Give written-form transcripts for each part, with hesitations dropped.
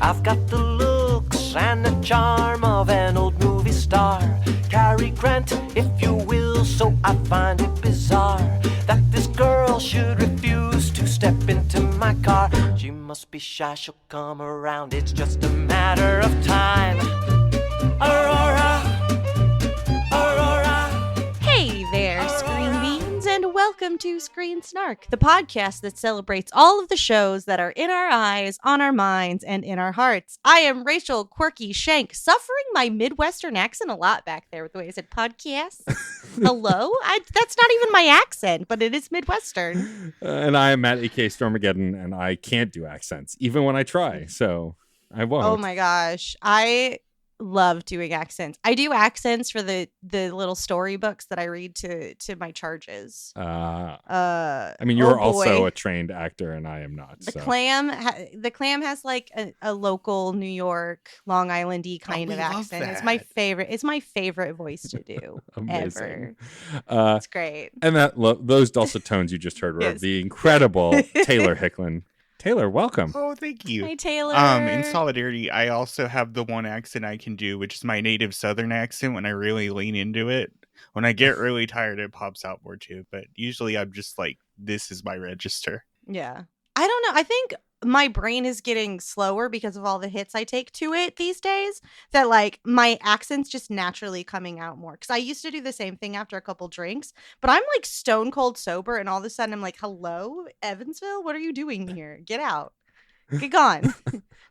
I've got the looks and the charm of an old movie star. Cary Grant, if you will, so I find it bizarre that this girl should refuse to step into my car. She must be shy, she'll come around, it's just a matter of time. Aurora, Aurora. Hey there, Screen Beans, and welcome to Screen Snark, the podcast that celebrates all of the shows that are in our eyes, on our minds, and in our hearts. I am Rachel Quirky Shank, suffering my Midwestern accent a lot back there with the way I said podcast. Hello? That's not even my accent, but it is Midwestern. And I am Matt, a.k.a. Stormageddon, and I can't do accents, even when I try, so I won't. Oh my gosh. I love doing accents. I do accents for the little storybooks that I read to my charges. I mean, you're also a trained actor, and I am not. The Clam has like a local New York, Long Island-y kind of accent. It's my favorite. It's my favorite voice to do ever. It's great. And those dulcet tones you just heard were the incredible Taylor Hicklen. Taylor, welcome. Oh, thank you. Hi, Taylor. In solidarity, I also have the one accent I can do, which is my native Southern accent when I really lean into it. When I get really tired, it pops out more too. But usually I'm just like, this is my register. Yeah. I don't know. I think my brain is getting slower because of all the hits I take to it these days, that like my accent's just naturally coming out more. Because I used to do the same thing after a couple drinks, but I'm like stone cold sober, and all of a sudden I'm like, hello, Evansville? What are you doing here? Get out. Get gone.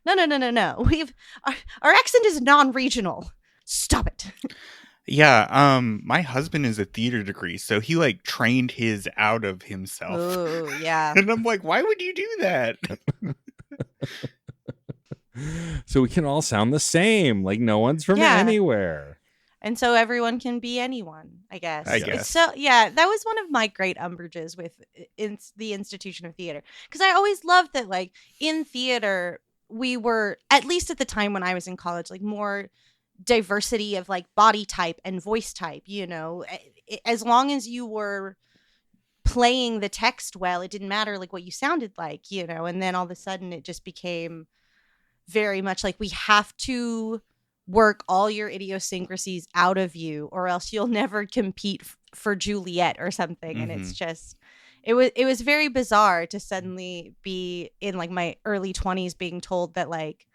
No. Our accent is non-regional. Stop it. Yeah, my husband is a theater degree, so he like trained his out of himself. Oh, yeah. And I'm like, why would you do that? So we can all sound the same, like no one's from anywhere. And so everyone can be anyone, I guess. So, yeah, that was one of my great umbrages with the institution of theater. Because I always loved that, like, in theater, we were, at least at the time when I was in college, like, more diversity of, like, body type and voice type, you know. As long as you were playing the text well, it didn't matter, like, what you sounded like, you know. And then all of a sudden, it just became very much like, we have to work all your idiosyncrasies out of you, or else you'll never compete for Juliet or something. Mm-hmm. And it's just, it was very bizarre to suddenly be in like my early 20s being told that like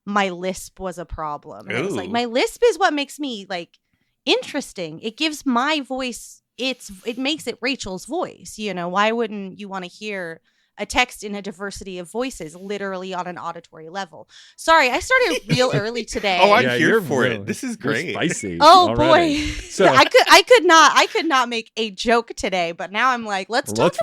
my lisp was a problem. And it was like, my lisp is what makes me like interesting. It gives my voice, it makes it Rachel's voice. You know, why wouldn't you want to hear a text in a diversity of voices, literally on an auditory level? Sorry, I started real early today. Oh, I'm here for it. This is great. Spicy. Oh already. boy, So I could not make a joke today, but now I'm like, let's really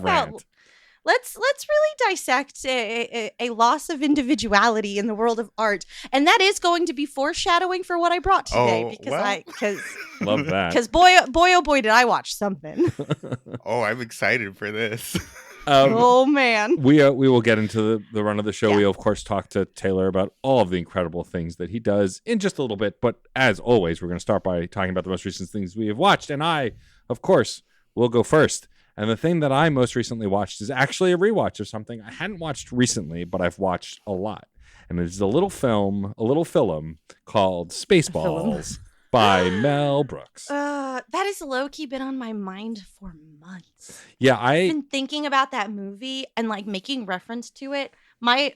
dissect a loss of individuality in the world of art, and that is going to be foreshadowing for what I brought today. Love that. Because boy, oh boy, did I watch something. Oh, I'm excited for this. Oh man, we will get into the run of the show. Yeah. We of course talk to Taylor about all of the incredible things that he does in just a little bit, but as always, we're going to start by talking about the most recent things we have watched, and I, of course, will go first. And the thing that I most recently watched is actually a rewatch of something I hadn't watched recently, but I've watched a lot, and it is a little film called Spaceballs by Mel Brooks. That has low-key been on my mind for months. Yeah, I've been thinking about that movie and like making reference to it. My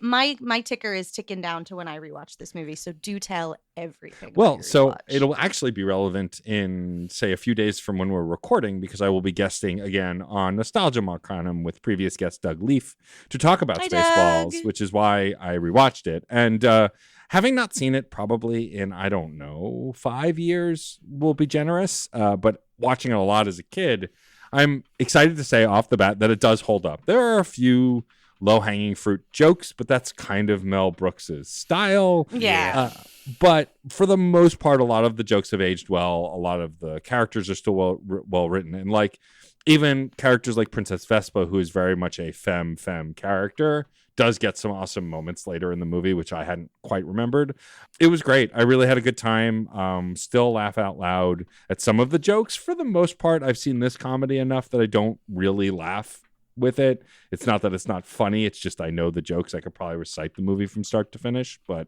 ticker is ticking down to when I rewatch this movie, so do tell everything. Well, so it'll actually be relevant in, say, a few days from when we're recording, because I will be guesting again on Nostalgia Marcanum with previous guest Doug Leaf to talk about Spaceballs, which is why I rewatched it. And having not seen it probably in, I don't know, 5 years will be generous, but watching it a lot as a kid, I'm excited to say off the bat that it does hold up. There are a few low-hanging fruit jokes, but that's kind of Mel Brooks's style. Yeah. But for the most part, a lot of the jokes have aged well. A lot of the characters are still well written. And like even characters like Princess Vespa, who is very much a femme character, does get some awesome moments later in the movie, which I hadn't quite remembered. It was great. I really had a good time. Still laugh out loud at some of the jokes. For the most part, I've seen this comedy enough that I don't really laugh with it. It's not that it's not funny. It's just I know the jokes. I could probably recite the movie from start to finish, but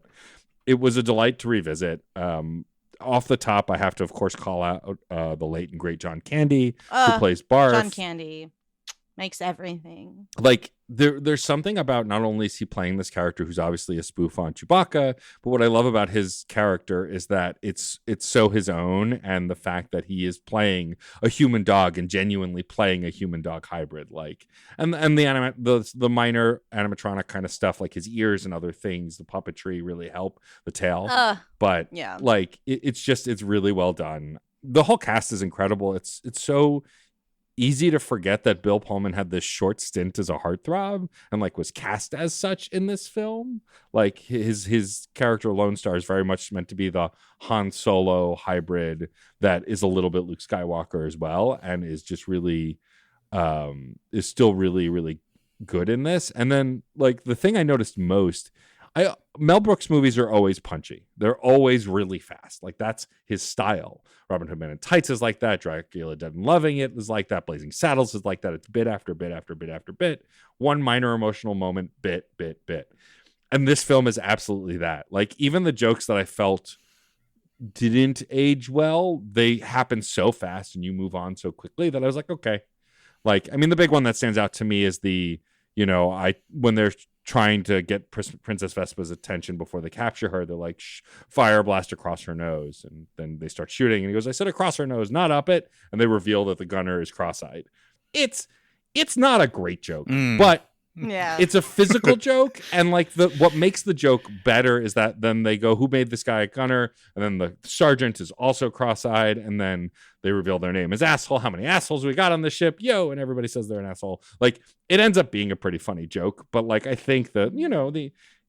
it was a delight to revisit. Off the top, I have to, of course, call out the late and great John Candy, who plays Barf. John Candy makes everything. Like, there's something about not only is he playing this character who's obviously a spoof on Chewbacca, but what I love about his character is that it's so his own, and the fact that he is playing a human dog and genuinely playing a human dog hybrid, like, and the minor animatronic kind of stuff, like his ears and other things, the puppetry really help the tail. But yeah, like it's really well done. The whole cast is incredible. It's so easy to forget that Bill Pullman had this short stint as a heartthrob and like was cast as such in this film. Like his character Lone Star is very much meant to be the Han Solo hybrid that is a little bit Luke Skywalker as well, and is just really is still really, really good in this. And then like the thing I noticed most, Mel Brooks movies are always punchy. They're always really fast. Like that's his style. Robin Hood Men in Tights is like that. Dracula Dead and Loving It is like that. Blazing Saddles is like that. It's bit after bit after bit after bit. One minor emotional moment, bit. And this film is absolutely that. Like even the jokes that I felt didn't age well, they happen so fast and you move on so quickly that I was like, okay. Like, I mean, the big one that stands out to me is when they're trying to get Princess Vespa's attention before they capture her, they're like, fire blast across her nose. And then they start shooting. And he goes, I said across her nose, not up it. And they reveal that the gunner is cross-eyed. It's not a great joke, but yeah, it's a physical joke. And like what makes the joke better is that then they go, who made this guy a gunner? And then the sergeant is also cross-eyed. And then they reveal their name as Asshole. How many assholes we got on the ship? Yo. And everybody says they're an asshole. Like it ends up being a pretty funny joke. But like, I think that,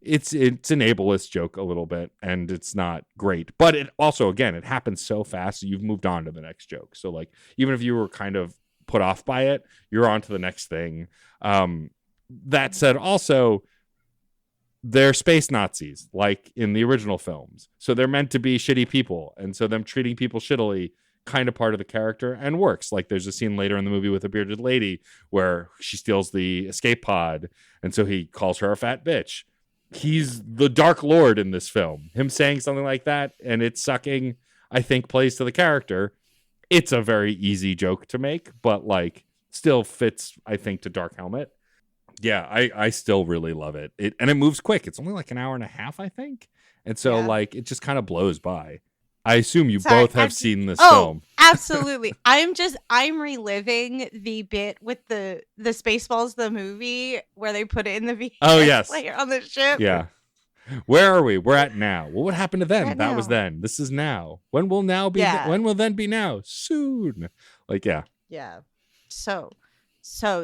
it's an ableist joke a little bit and it's not great, but it also, again, it happens so fast. So you've moved on to the next joke. So like, even if you were kind of put off by it, you're on to the next thing. That said, also, they're space Nazis, like in the original films. So they're meant to be shitty people. And so them treating people shittily, kind of part of the character and works. Like there's a scene later in the movie with a bearded lady where she steals the escape pod. And so he calls her a fat bitch. He's the Dark Lord in this film. Him saying something like that and it's sucking, I think, plays to the character. It's a very easy joke to make, but like still fits, I think, to Dark Helmet. Yeah, I still really love it. And it moves quick. It's only like an hour and a half, I think. And so like it just kind of blows by. I assume you both have seen this film. Absolutely. I'm reliving the bit with the Spaceballs, the movie, where they put it in the VHS player on the ship. Yeah. Where are we? We're at now. Well, what happened to then? That was then. This is now. When will now be? When will then be now? Soon. Like, yeah. Yeah. So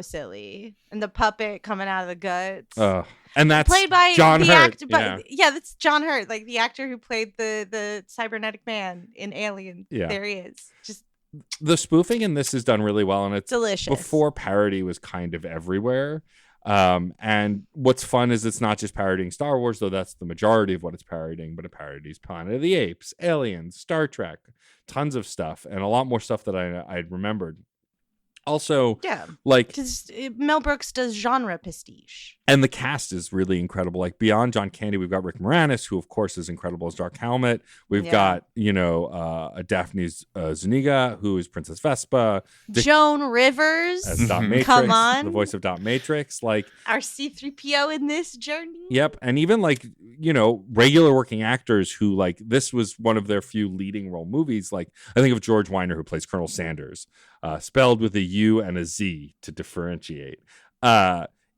silly. And the puppet coming out of the guts. And that's played by John Hurt. That's John Hurt, like the actor who played the cybernetic man in Alien. Yeah. There he is. Just the spoofing in this is done really well, and it's delicious. Before parody was kind of everywhere. And what's fun is it's not just parodying Star Wars, though that's the majority of what it's parodying, but it parodies Planet of the Apes, Aliens, Star Trek, tons of stuff, and a lot more stuff that I'd remembered. Also, like, because Mel Brooks does genre pastiche, and the cast is really incredible. Like beyond John Candy, we've got Rick Moranis, who of course is incredible as Dark Helmet. We've got Daphne Zuniga, who is Princess Vespa. Joan Rivers as Dot Matrix, come on, the voice of Dot Matrix, like our C-3PO in this journey. Yep, and even like regular working actors who like this was one of their few leading role movies. Like I think of George Weiner, who plays Colonel Sanders. Spelled with a U and a Z to differentiate,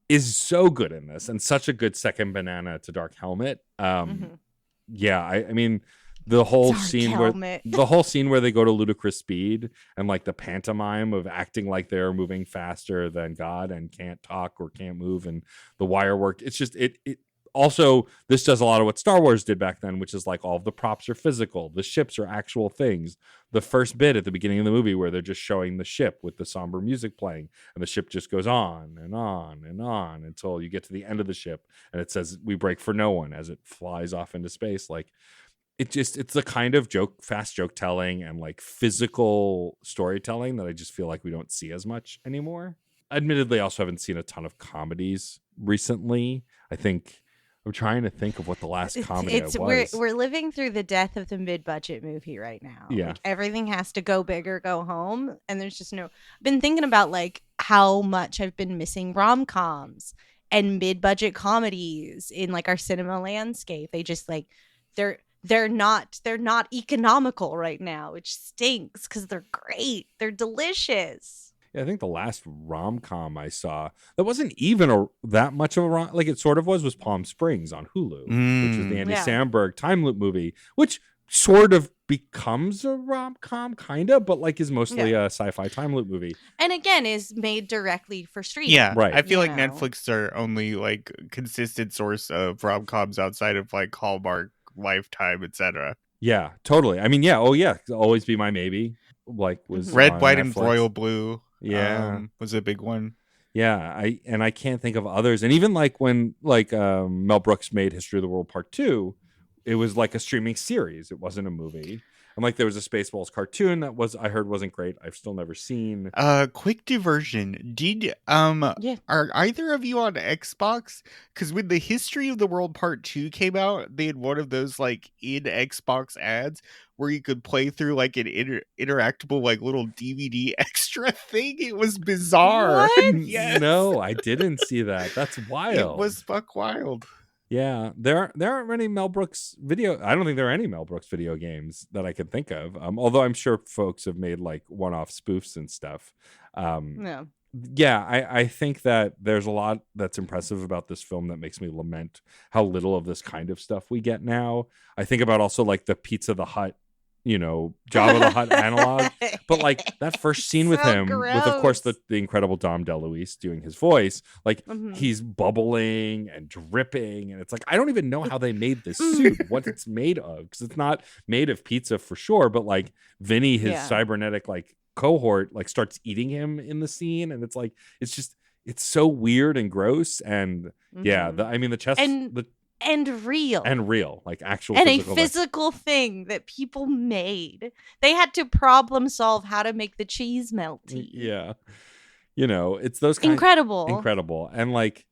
is so good in this and such a good second banana to Dark Helmet. Yeah, I mean the whole scene where they go to ludicrous speed and like the pantomime of acting like they're moving faster than God and can't talk or can't move and the wire work. It's just it. Also, this does a lot of what Star Wars did back then, which is like all of the props are physical. The ships are actual things. The first bit at the beginning of the movie where they're just showing the ship with the somber music playing and the ship just goes on and on and on until you get to the end of the ship and it says, "We break for no one" as it flies off into space. Like it's the kind of fast joke telling and like physical storytelling that I just feel like we don't see as much anymore. admittedly, I also haven't seen a ton of comedies recently. I think I'm trying to think of what the last comedy was. We're living through the death of the mid-budget movie right now. Yeah. Like, everything has to go big or go home, and there's just no. I've been thinking about like how much I've been missing rom-coms and mid-budget comedies in like our cinema landscape. They just like they're not economical right now, which stinks because they're great. They're delicious. Yeah, I think the last rom-com I saw that wasn't even that much of a rom, like it sort of was Palm Springs on Hulu, which was the Andy Samberg time loop movie, which sort of becomes a rom-com kind of, but like is mostly a sci-fi time loop movie. And again, is made directly for streaming. Yeah, right. I feel like Netflix are only like consistent source of rom-coms outside of like Hallmark, Lifetime, etc. Yeah, totally. I mean, yeah, Always Be My Maybe, like was Red, White, Netflix. and Royal Blue. Yeah, was a big one. Yeah, I can't think of others. And even like when Mel Brooks made History of the World Part 2, it was like a streaming series. It wasn't a movie. And like there was a Spaceballs cartoon that I heard wasn't great. I've still never seen. Quick diversion. Are either of you on Xbox? Because when the History of the World Part 2 came out, they had one of those like in Xbox ads where you could play through like an interactable like little DVD extra thing. It was bizarre. What? Yes. No, I didn't see that. That's wild. It was fuck wild. Yeah, there aren't many Mel Brooks video. I don't think there are any Mel Brooks video games that I can think of. Although I'm sure folks have made like one-off spoofs and stuff. No. Yeah, I think that there's a lot that's impressive about this film that makes me lament how little of this kind of stuff we get now. I think about also like the Pizza the Hut, Jabba the Hutt analog. But like that first scene with him, with of course the incredible Dom DeLuise doing his voice, like he's bubbling and dripping, and it's like I don't even know how they made this suit, what it's made of, because it's not made of pizza for sure. But like Vinny, his cybernetic like cohort, like starts eating him in the scene, and it's like it's so weird and gross, and the chest and real, like actual and physical a physical thing that people made. They had to problem solve how to make the cheese melty. Yeah, it's those incredible, and like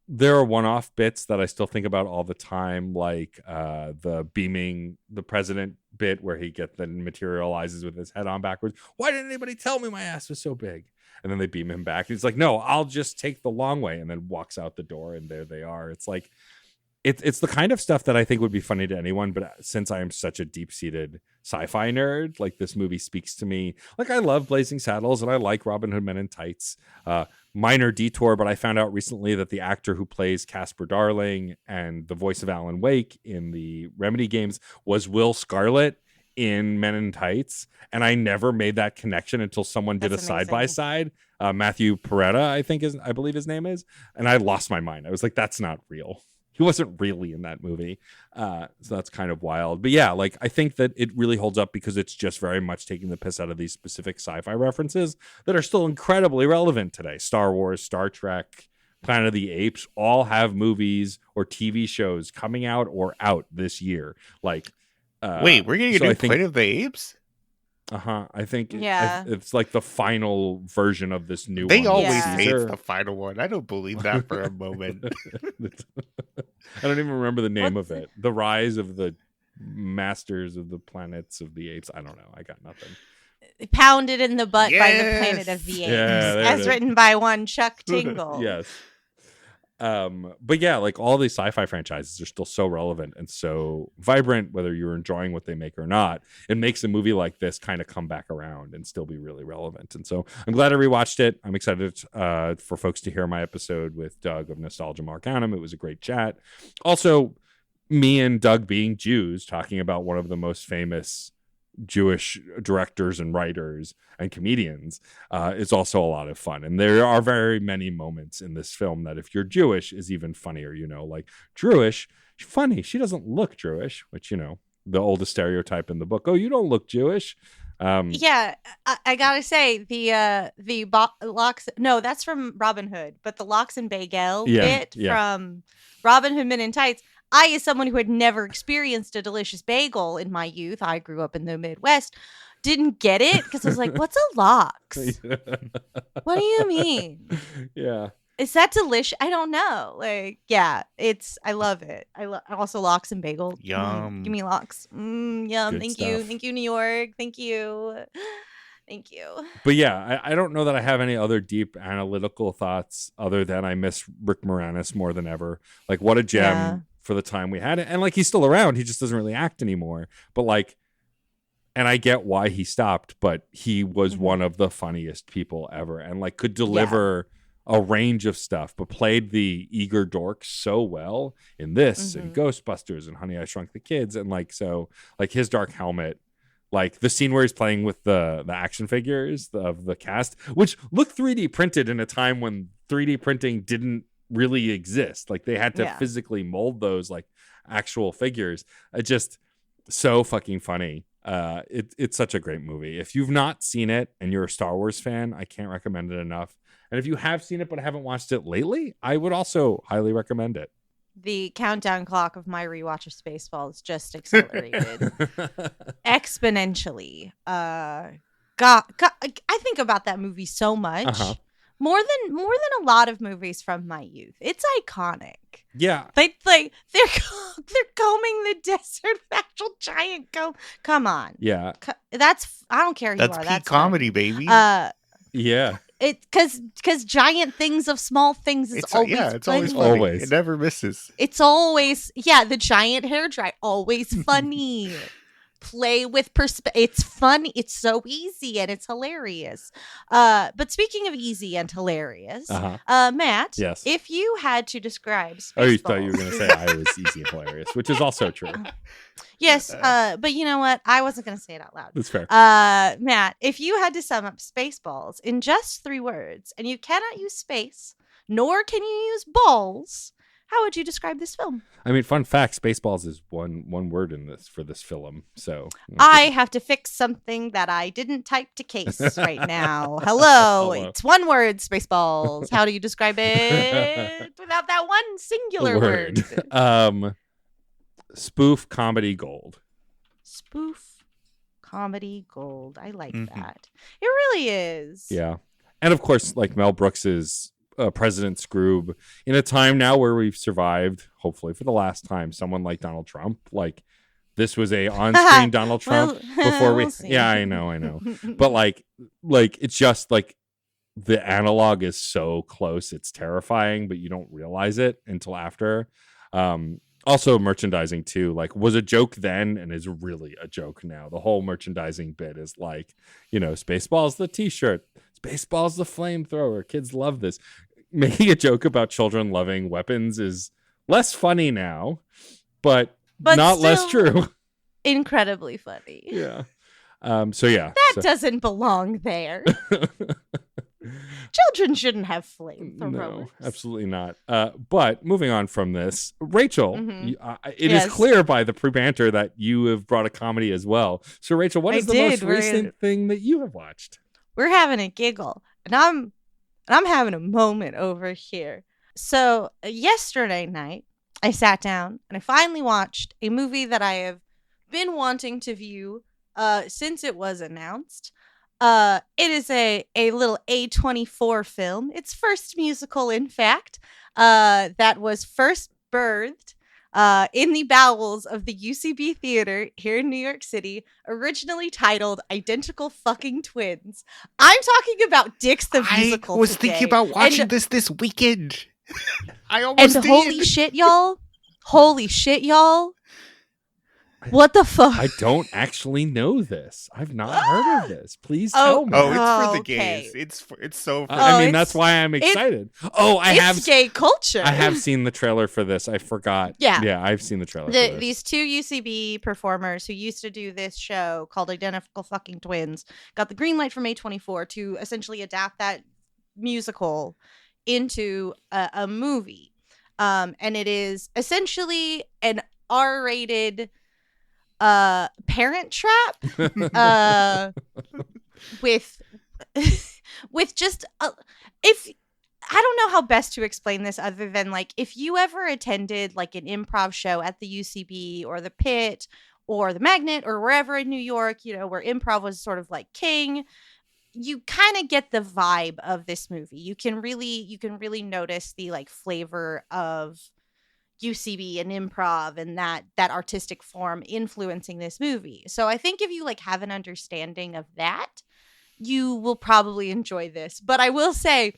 there are one-off bits that I still think about all the time, like the beaming the president bit where he materializes with his head on backwards. Why didn't anybody tell me my ass was so big? And then they beam him back. He's like, no, I'll just take the long way, and then walks out the door, and there they are. It's like it's the kind of stuff that I think would be funny to anyone, but since I am such a deep-seated sci-fi nerd, like this movie speaks to me. Like I love Blazing Saddles and I like Robin Hood Men in Tights. Minor detour, but I found out recently that the actor who plays Casper Darling and the voice of Alan Wake in the Remedy games was Will Scarlet in Men in Tights, and I never made that connection until someone did a side-by-side. Matthew Peretta, I believe his name is, and I lost my mind. I was like, that's not real. He wasn't really in that movie. So that's kind of wild. But yeah, like I think that it really holds up because it's just very much taking the piss out of these specific sci-fi references that are still incredibly relevant today. Star Wars, Star Trek, Planet of the Apes all have movies or TV shows coming out or out this year. Like, wait, we're getting a new Planet of the Apes? I think it's like the final version of this new one. They always say it's the final one. I don't believe that for a moment. I don't even remember the name of it. The Rise of the Masters of the Planets of the Apes. I don't know. I got nothing. Pounded in the butt by the Planet of the Apes, as written by one Chuck Tingle. Yes. But yeah, like all these sci-fi franchises are still so relevant and so vibrant, whether you're enjoying what they make or not. It makes a movie like this kind of come back around and still be really relevant. And so I'm glad I rewatched it. I'm excited for folks to hear my episode with Doug of Nostalgia Marcanum. It was a great chat. Also, me and Doug being Jews talking about one of the most famous Jewish directors and writers and comedians is also a lot of fun. And there are very many moments in this film that if you're Jewish is even funnier, like Jewish, funny. She doesn't look Jewish, which, the oldest stereotype in the book. Oh, you don't look Jewish. I gotta say the locks. No, that's from Robin Hood, but the lox and bagel bit from Robin Hood Men in Tights. I, as someone who had never experienced a delicious bagel in my youth, I grew up in the Midwest, didn't get it because I was like, what's a lox? What do you mean? Yeah. Is that delicious? I don't know. Like, yeah, I love it. Also lox and bagel. Yum. Give me lox. Yum. Good Thank stuff. you. Thank you, New York. Thank you. Thank you. But yeah, I don't know that I have any other deep analytical thoughts other than I miss Rick Moranis more than ever. Like, what a gem for the time we had it. And like, he's still around. He just doesn't really act anymore. But like, and I get why he stopped, but he was one of the funniest people ever and like could deliver a range of stuff, but played the eager dork so well in this and Ghostbusters and Honey, I Shrunk the Kids. And like, so like his Dark Helmet, like the scene where he's playing with the action figures of the cast, which look 3D printed in a time when 3D printing didn't really exist. Like they had to physically mold those like actual figures. It just so fucking funny. It's such a great movie. If you've not seen it and you're a Star Wars fan, I can't recommend it enough. And if you have seen it but haven't watched it lately, I would also highly recommend it. The countdown clock of my rewatch of Spaceballs just accelerated exponentially. God, I think about that movie so much. More than a lot of movies from my youth. It's iconic. Yeah. They're combing the desert with actual giant comb. Come on. Yeah. That's I don't care who That's you are. peak comedy, baby. Yeah. It because giant things of small things is always it's funny. always funny. Always. It never misses. It's always the giant hair dry always funny. Play with perspective. It's funny. It's so easy and it's hilarious. But speaking of easy and hilarious, Matt, yes. If you had to describe Spaceballs, you thought you were going to say I was easy and hilarious, which is also true. Yes, but you know what? I wasn't going to say it out loud. That's fair. Matt, if you had to sum up Spaceballs in just 3 words, and you cannot use space, nor can you use balls, how would you describe this film? I mean, fun fact: Spaceballs is one word in this for this film. So I have to fix something that I didn't type to case right now. Hello. It's 1 word, Spaceballs. How do you describe it without that one singular word? Spoof comedy gold. Spoof comedy gold. I like that. It really is. Yeah. And of course, like Mel Brooks's President Scroob, in a time now where we've survived, hopefully for the last time, someone like Donald Trump. Like this was a on-screen Donald Trump before we. Yeah, I know. But like it's just like the analog is so close, it's terrifying, but you don't realize it until after. Also, merchandising too, like was a joke then and is really a joke now. The whole merchandising bit is like, Spaceballs the T-shirt, Spaceballs the flamethrower. Kids love this. Making a joke about children loving weapons is less funny now, but not less true. Incredibly funny. Yeah. So yeah, that doesn't belong there. Children shouldn't have flamethrowers. No, absolutely not. But moving on from this, Rachel, it is clear by the pre-banter that you have brought a comedy as well. So Rachel, what is the most recent thing that you have watched? We're having a giggle, and I'm having a moment over here. So yesterday night, I sat down and I finally watched a movie that I have been wanting to view since it was announced. It is a little A24 film. Its first musical, in fact, that was first birthed in the bowels of the UCB Theater here in New York City, originally titled Identical Fucking Twins. I'm talking about Dix the Musical. I was thinking about watching this weekend. I almost did. Holy shit, y'all. What the fuck? I don't actually know this. I've not heard of this. Please tell me. Oh, it's for the gays. It's so funny. I mean, that's why I'm excited. It's gay culture. I have seen the trailer for this. I forgot. Yeah, I've seen the trailer for this. These 2 UCB performers who used to do this show called Identical Fucking Twins got the green light from A24 to essentially adapt that musical into a movie. And it is essentially an R-rated Parent Trap with just if I don't know how best to explain this other than like if you ever attended like an improv show at the UCB or the Pit or the Magnet or wherever in New York, where improv was sort of like king, you kind of get the vibe of this movie. You can really notice the like flavor of UCB and improv and that artistic form influencing this movie. So I think if you like have an understanding of that, you will probably enjoy this. But I will say,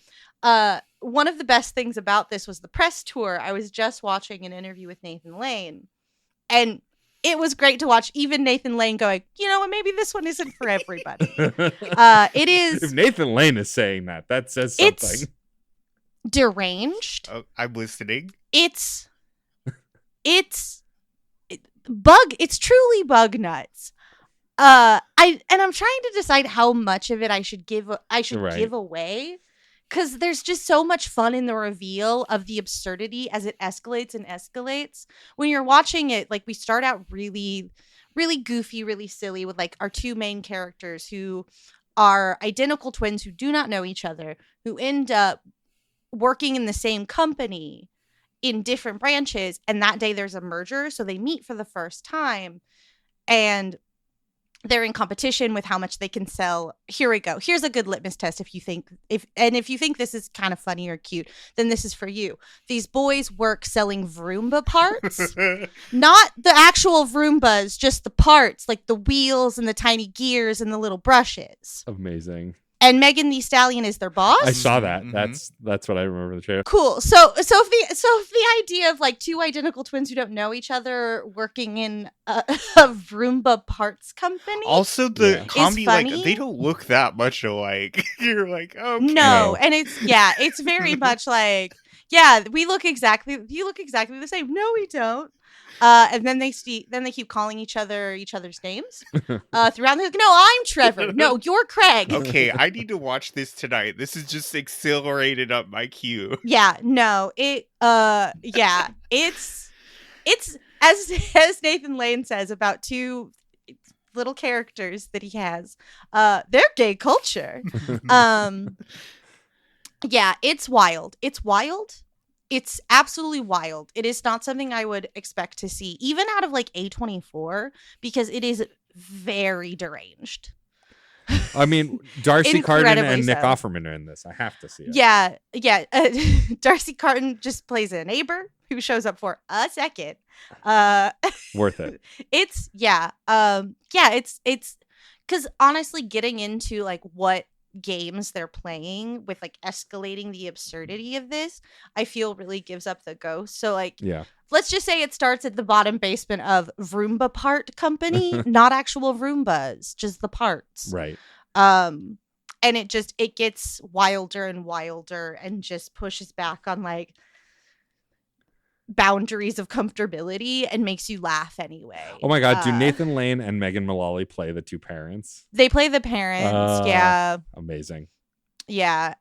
one of the best things about this was the press tour. I was just watching an interview with Nathan Lane, and it was great to watch even Nathan Lane going, you know what, maybe this one isn't for everybody. It is. If Nathan Lane is saying that says something. It's deranged. Oh, I'm listening. It's truly bug nuts. I'm trying to decide how much of it I should give away, because there's just so much fun in the reveal of the absurdity as it escalates and escalates. When you're watching it, like, we start out really, really goofy, really silly with like our two main characters who are identical twins who do not know each other, who end up working in the same company in different branches, and that day there's a merger, so they meet for the first time, and they're in competition with how much they can sell. Here we go. Here's a good litmus test. If you think this is kind of funny or cute, then this is for you. These boys work selling Vroomba parts. Not the actual Vroombas, just the parts, like the wheels and the tiny gears and the little brushes. Amazing. And Megan Thee Stallion is their boss. I saw that. Mm-hmm. That's what I remember the trailer. Cool. So if the idea of like two identical twins who don't know each other working in a Vroomba parts company. Also, the comedy, like, they don't look that much alike. You're like, okay. No, and it's very much like, you look exactly the same. No, we don't. And then they keep calling each other's names throughout. No, I'm Trevor. No, you're Craig. Okay, I need to watch this tonight. This is just accelerated up my queue. Yeah, no, it's as Nathan Lane says about two little characters that he has. They're gay culture. Yeah, it's wild. It's wild. It's absolutely wild. It is not something I would expect to see, even out of like A24, because it is very deranged. I mean, Darcy Carden and Nick Offerman are in this. I have to see it. Yeah. Darcy Carden just plays a neighbor who shows up for a second. Worth it. It's because honestly, getting into like what games they're playing with like escalating the absurdity of this, I feel really gives up the ghost. So like, let's just say it starts at the bottom basement of Vroomba part company, not actual Vroombas, just the parts. Right. And it gets wilder and wilder and just pushes back on like boundaries of comfortability and makes you laugh anyway. Oh my god, do Nathan Lane and Megan Mullally play the two parents? They play the parents. Yeah. Amazing. Yeah.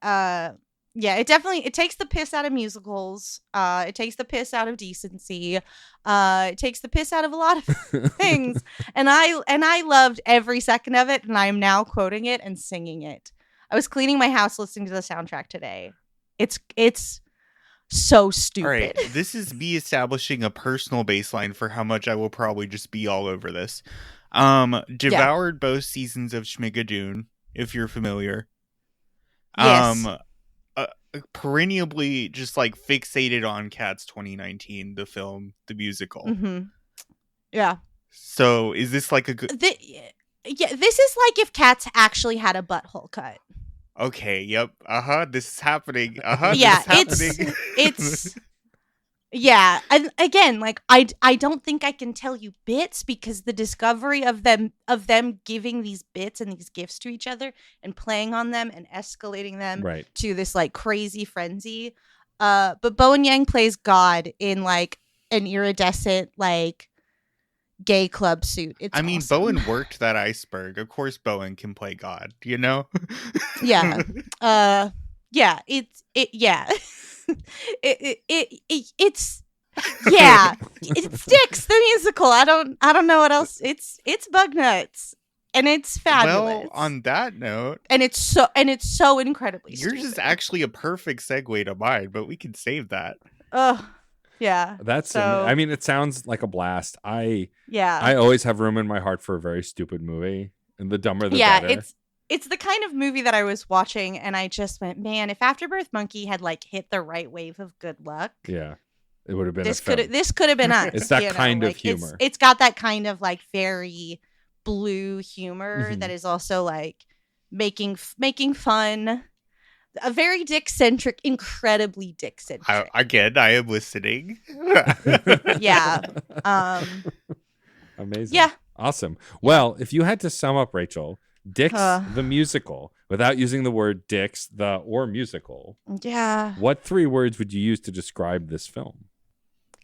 It takes the piss out of musicals. It takes the piss out of decency. It takes the piss out of a lot of things. And I loved every second of it, and I am now quoting it and singing it. I was cleaning my house listening to the soundtrack today. It's so stupid. All right, this is me establishing a personal baseline for how much I will probably just be all over this. Devoured both seasons of Schmigadoon, if you're familiar. Yes. Perennially just like fixated on Cats 2019, the film, the musical. Mm-hmm. Yeah. So is this like a good... this is like if Cats actually had a butthole cut. Okay, yep. This is happening. Yeah, this is happening. it's yeah. And again, like I don't think I can tell you bits because the discovery of them giving these bits and these gifts to each other and playing on them and escalating them to this like crazy frenzy. But Bowen Yang plays God in like an iridescent like gay club suit. It's awesome. Bowen worked that iceberg. Of course Bowen can play God, you know? Yeah. It's it sticks, the musical. I don't know what else. It's bug nuts. And it's fabulous. Well, on that note, and it's so incredibly yours stupid. is actually a perfect segue to mine, but we can save that. Yeah, Yeah. I mean, it sounds like a blast. I Yeah. always have room in my heart for a very stupid movie, and the dumber the better. It's the kind of movie that I was watching and I just went, man, if Afterbirth Monkey had like hit the right wave of good luck. Yeah. It would have been this could have been us. It's that kind of humor. It's got that kind of like very blue humor that is also like making fun. A very dick-centric, incredibly dick-centric. Again, I am listening. Yeah. Amazing. Yeah. Awesome. Well, if you had to sum up, Rachel, Dicks the musical, without using the word Dicks or musical. Yeah. What 3 words would you use to describe this film?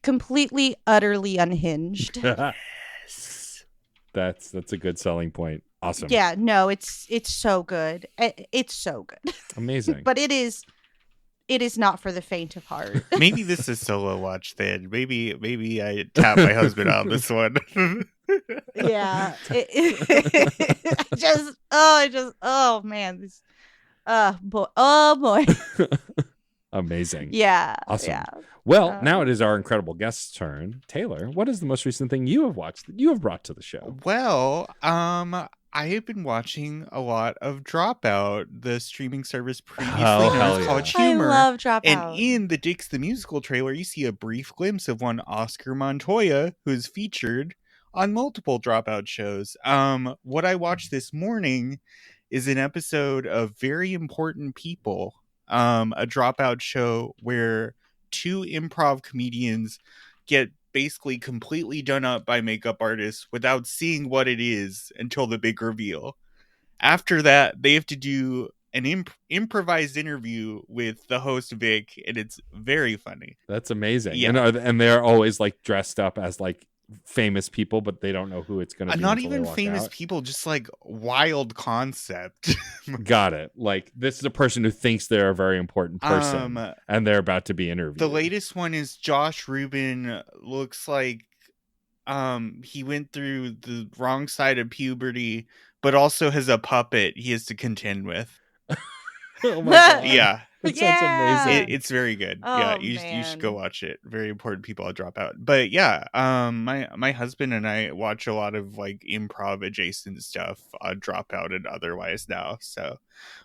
Completely, utterly unhinged. Yes. That's a good selling point. Awesome. Yeah, no, it's so good. It's so good. Amazing. But it is not for the faint of heart. Maybe this is solo watch then. Maybe I tap my husband on this one. Yeah. Oh man. This boy. Amazing. Yeah. Awesome. Yeah. Well, now it is our incredible guest's turn. Taylor, what is the most recent thing you have watched that you have brought to the show? Well, I have been watching a lot of Dropout, the streaming service previously known as College Humor. I love Dropout. And in the Dicks the Musical trailer, you see a brief glimpse of one Oscar Montoya, who's featured on multiple Dropout shows. What I watched this morning is an episode of Very Important People, a Dropout show where 2 improv comedians get basically completely done up by makeup artists without seeing what it is until the big reveal. After that, they have to do an improvised interview with the host Vic, and it's very funny. That's amazing. Yeah. And they're always like dressed up as like famous people, but they don't know who it's going to be. Not even famous people, just like wild concept. Got it. Like, this is a person who thinks they're a very important person, and they're about to be interviewed. The latest one is Josh Rubin. Looks like he went through the wrong side of puberty, but also has a puppet he has to contend with. Oh my God. Yeah. That sounds amazing. It's very good. Oh, yeah, you should go watch it. Very important people I'll drop out. But yeah, my husband and I watch a lot of like improv adjacent stuff on Dropout and otherwise now. So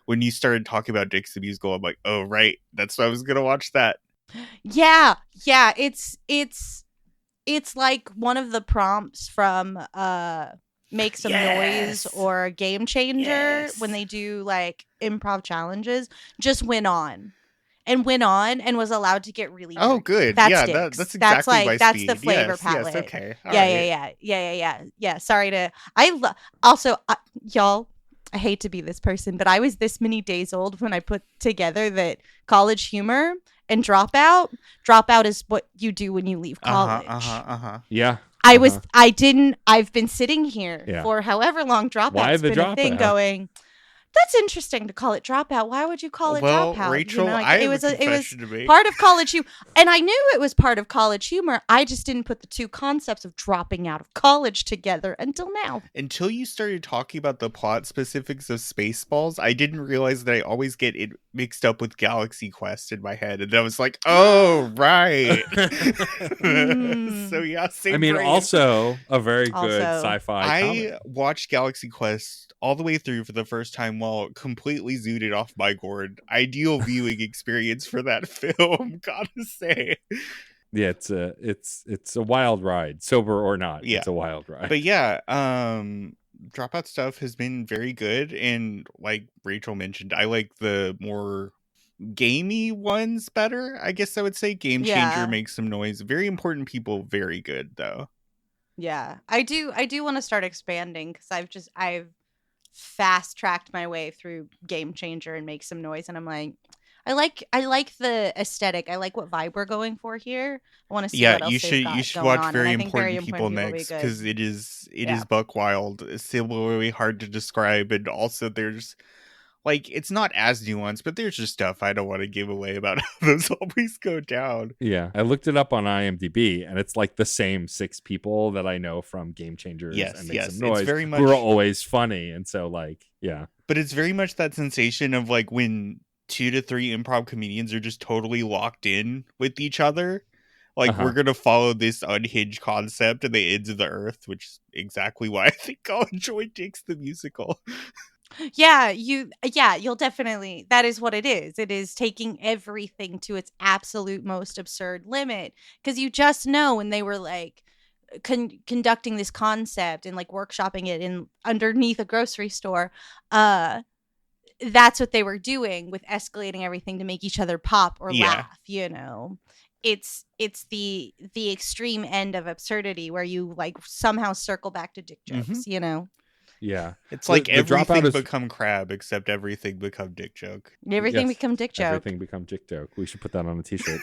when you started talking about Dicks the Musical, I'm like, oh right, that's why I was gonna watch that. Yeah. It's like one of the prompts from Make Some Noise or Game Changer when they do like improv challenges, just went on and was allowed to get really oh nerdy. good. That's yeah, Dicks. that's exactly that's like my that's speed. the flavor yes, palette. Yes, okay. All Yeah. Sorry to also y'all, I hate to be this person, but I was this many days old when I put together that College Humor and Dropout is what you do when you leave college. Yeah. I've been sitting here for however long Dropout's been a thing going, that's interesting to call it Dropout. Why would you call it Dropout? Rachel, it was part of College Humor. And I knew it was part of College Humor. I just didn't put the 2 concepts of dropping out of college together until now. Until you started talking about the plot specifics of Spaceballs, I didn't realize that I always get it mixed up with Galaxy Quest in my head. And I was like, oh, right. So yeah, same brain. Also a very good sci-fi comedy. I watched Galaxy Quest all the way through for the first time while completely zooted off my gourd. Ideal viewing experience for that film, gotta say. Yeah, it's a wild ride, sober or not. Yeah. It's a wild ride. But yeah, Dropout stuff has been very good, and like Rachel mentioned, I like the more gamey ones better. I guess I would say Game Changer makes some noise. Very Important People, very good though. Yeah, I do want to start expanding because I've fast tracked my way through Game Changer and Make Some Noise, and I'm like, I like the aesthetic. I like what vibe we're going for here. I want to see what else you should watch Very Important People next, because it is buck wild. It's similarly hard to describe, and also there's like, it's not as nuanced, but there's just stuff I don't want to give away about how those always go down. Yeah, I looked it up on IMDb, and it's like the same 6 people that I know from Game Changers and Make Some Noise, it's very much, who are always funny, and so like, yeah. But it's very much that sensation of like when 2 to 3 improv comedians are just totally locked in with each other. Like, we're going to follow this unhinged concept and the ends of the earth, which is exactly why I think I'll enjoy Dix the Musical. Yeah, you'll definitely, that is what it is. It is taking everything to its absolute most absurd limit. Because you just know when they were like conducting this concept and like workshopping it in underneath a grocery store, that's what they were doing with escalating everything to make each other pop or laugh, you know. It's the extreme end of absurdity where you like somehow circle back to dick jokes, you know. Yeah. It's like everything become crab except everything become dick joke. Everything become dick joke. Everything become dick joke. We should put that on a t-shirt.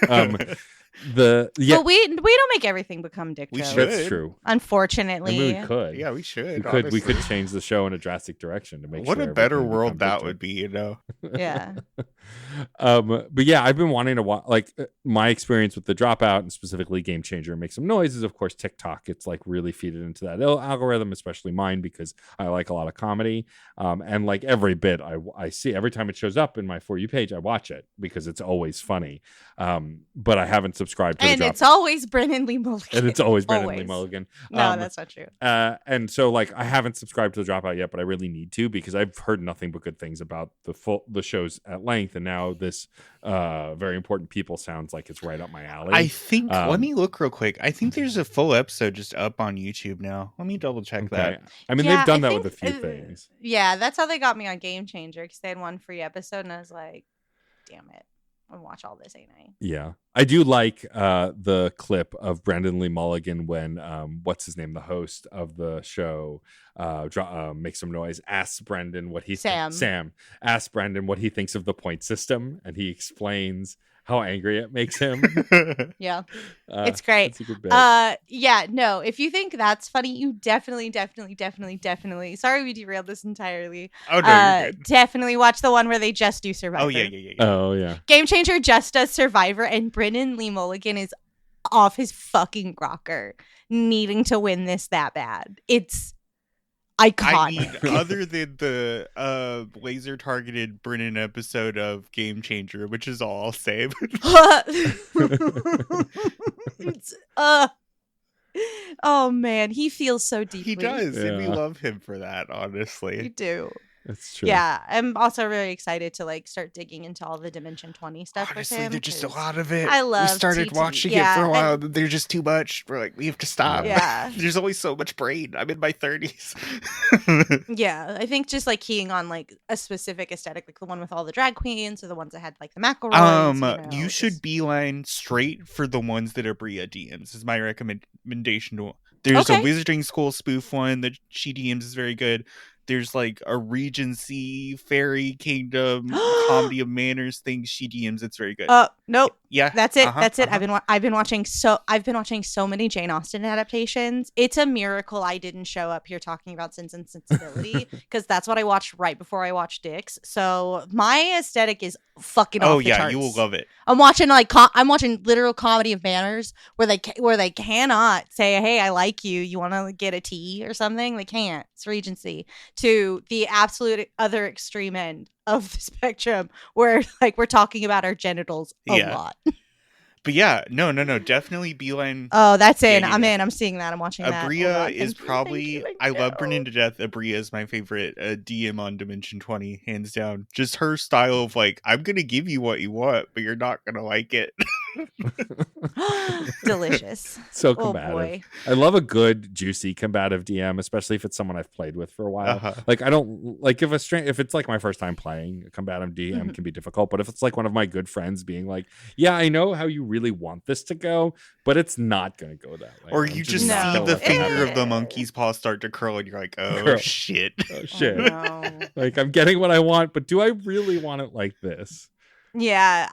But we don't make everything become dick joke. That's true. Unfortunately. I mean, we could. Yeah, we should. We could change the show in a drastic direction to make what a better world that would be, you know. Yeah. But yeah, I've been wanting to watch, like, my experience with The Dropout and specifically Game Changer and Make Some Noise is, of course, TikTok. It's like really feeded into that algorithm, especially mine, because I like a lot of comedy. And like every bit I see, every time it shows up in my For You page, I watch it because it's always funny. But I haven't subscribed to The Dropout. And it's always Brennan Lee Mulligan. And it's always Brennan Lee Mulligan. No, that's not true. And so like I haven't subscribed to The Dropout yet, but I really need to because I've heard nothing but good things about the shows at length. And now this Very Important People sounds like it's right up my alley. I think, let me look real quick. I think there's a full episode just up on YouTube now. Let me double check that. I mean, they've done that with a few things. Yeah, that's how they got me on Game Changer because they had one free episode and I was like, damn it. I'm gonna watch all this, ain't I? Yeah. I do like the clip of Brendan Lee Mulligan when what's his name, the host of the show, Make Some Noise, asks Brendan what he Sam asks Brendan what he thinks of the point system, and he explains how angry it makes him. Yeah. It's great. That's a good bit. Yeah, no, if you think that's funny, you definitely sorry we derailed this entirely. Oh, no, you're good. Definitely watch the one where they just do Survivor. Oh, yeah. Oh, yeah. Game Changer just does Survivor, and Brennan Lee Mulligan is off his fucking rocker needing to win this that bad. It's iconic. I mean, other than the laser targeted Brennan episode of Game Changer, which is all I'll say. It's, oh man, he feels so deeply. He does, and we love him for that, honestly. We do. That's true. Yeah, I'm also really excited to like start digging into all the Dimension 20 stuff. Honestly, with him. there's just a lot of it. I love. We started watching it for a while. There's just too much. We're like, we have to stop. Yeah. There's only so much brain. I'm in my 30s. Yeah, I think just like keying on like a specific aesthetic, like the one with all the drag queens or the ones that had like the McElroys. You should beeline straight for the ones that are Bria DMs. Is my recommendation to. There's a Wizarding School spoof one that she DMs is very good. There's like a Regency Fairy Kingdom Comedy of Manners thing she DMs. It's very good. Nope. Yeah, that's it. That's it. I've been watching so many Jane Austen adaptations. It's a miracle I didn't show up here talking about Sense and Sensibility because that's what I watched right before I watched Dix. So my aesthetic is fucking off the charts. You will love it. I'm watching I'm watching literal Comedy of Manners where they cannot say, hey, I like you. You want to get a tea or something? They can't. It's Regency. To the absolute other extreme end of the spectrum where like we're talking about our genitals a lot. But yeah, no, definitely beeline. Oh, that's in. I'm in. I'm seeing that. I'm watching that. Abria is probably. I love Brennan to death. Abria is my favorite DM on Dimension 20, hands down. Just her style of like, I'm gonna give you what you want, but you're not gonna like it. Delicious. So combative. Boy. I love a good juicy combative DM, especially if it's someone I've played with for a while. Like I don't like if it's like my first time playing, a combative DM can be difficult, but if it's like one of my good friends being like, yeah, I know how you really want this to go, but it's not going to go that way. Or you just see the finger of the monkey's paw start to curl and you're like, oh shit. Oh shit. Oh, no. Like I'm getting what I want, but do I really want it like this? Yeah,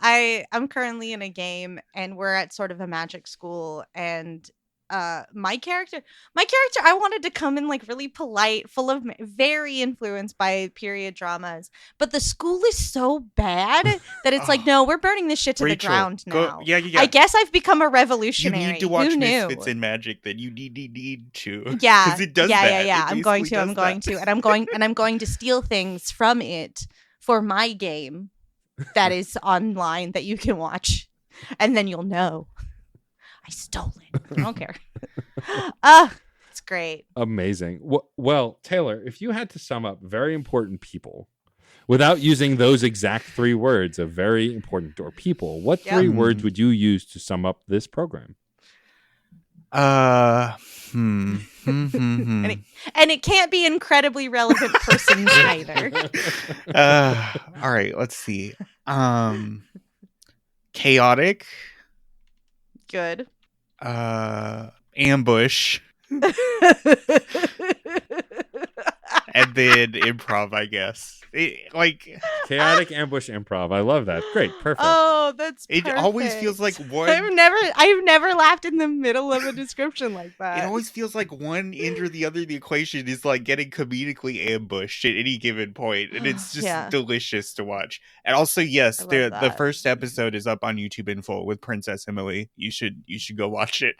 I'm currently in a game and we're at sort of a magic school and my character I wanted to come in like really polite, full of very influenced by period dramas, but the school is so bad that it's like, no, we're burning this shit to Rachel, the ground now. Yeah. I guess I've become a revolutionary. You need to watch Who knew? Misfits in Magic. Then you need to. Yeah, because it does that. Yeah. I'm going to, and I'm going to steal things from it for my game that is online that you can watch, and then you'll know. I stole it. I don't care. It's great. Amazing. Well, Taylor, if you had to sum up very important people without using those exact 3 words of very important or people, what 3 words would you use to sum up this program? And it can't be incredibly relevant persons either. All right, let's see. Chaotic. Good. Ambush. And then improv, I guess. Chaotic, ambush, improv. I love that. Great, perfect. Oh, that's perfect. It always feels like one. I've never laughed in the middle of a description like that. It always feels like one end or the other of the equation is like getting comedically ambushed at any given point, and it's just delicious to watch. And also, yes, the first episode is up on YouTube in full with Princess Emily. You should go watch it.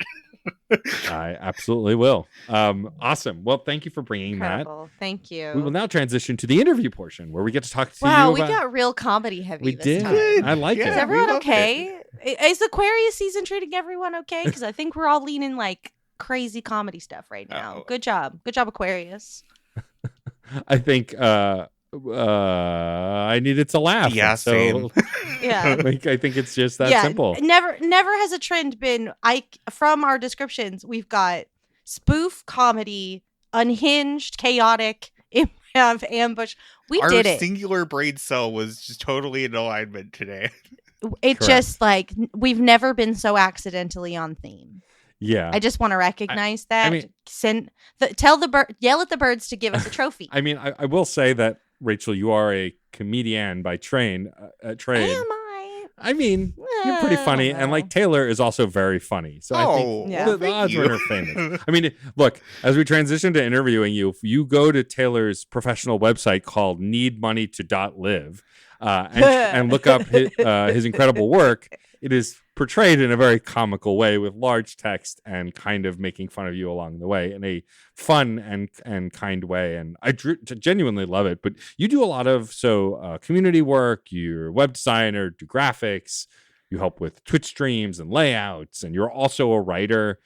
I absolutely will. Awesome. Well, thank you for bringing that. Thank you. We will now transition to the interview portion where we get to talk to you about... Wow, we got real comedy heavy. We did. Time. I like it. Is everyone okay? Is Aquarius season treating everyone okay? Because I think we're all leaning like crazy comedy stuff right now. Good job, Aquarius. I think I needed to laugh. Yeah, so yeah. I think it's just that simple. Never has a trend been. From our descriptions, we've got spoof comedy, unhinged, chaotic, ambush. Our did it. Singular brain cell was just totally in alignment today. It just like we've never been so accidentally on theme. Yeah, I just want to recognize that. I mean, yell at the birds to give us a trophy. I mean, I will say that Rachel, you are a comedian by trade. Am I? I mean, you're pretty funny, and like Taylor is also very funny. So I think the odds are in her favor. I mean, look, as we transition to interviewing you, if you go to Taylor's professional website called needmoney2.live and look up his incredible work, it is portrayed in a very comical way with large text and kind of making fun of you along the way in a fun and kind way. And I genuinely love it. But you do a lot of community work. You're a web designer, do graphics. You help with Twitch streams and layouts. And you're also a writer.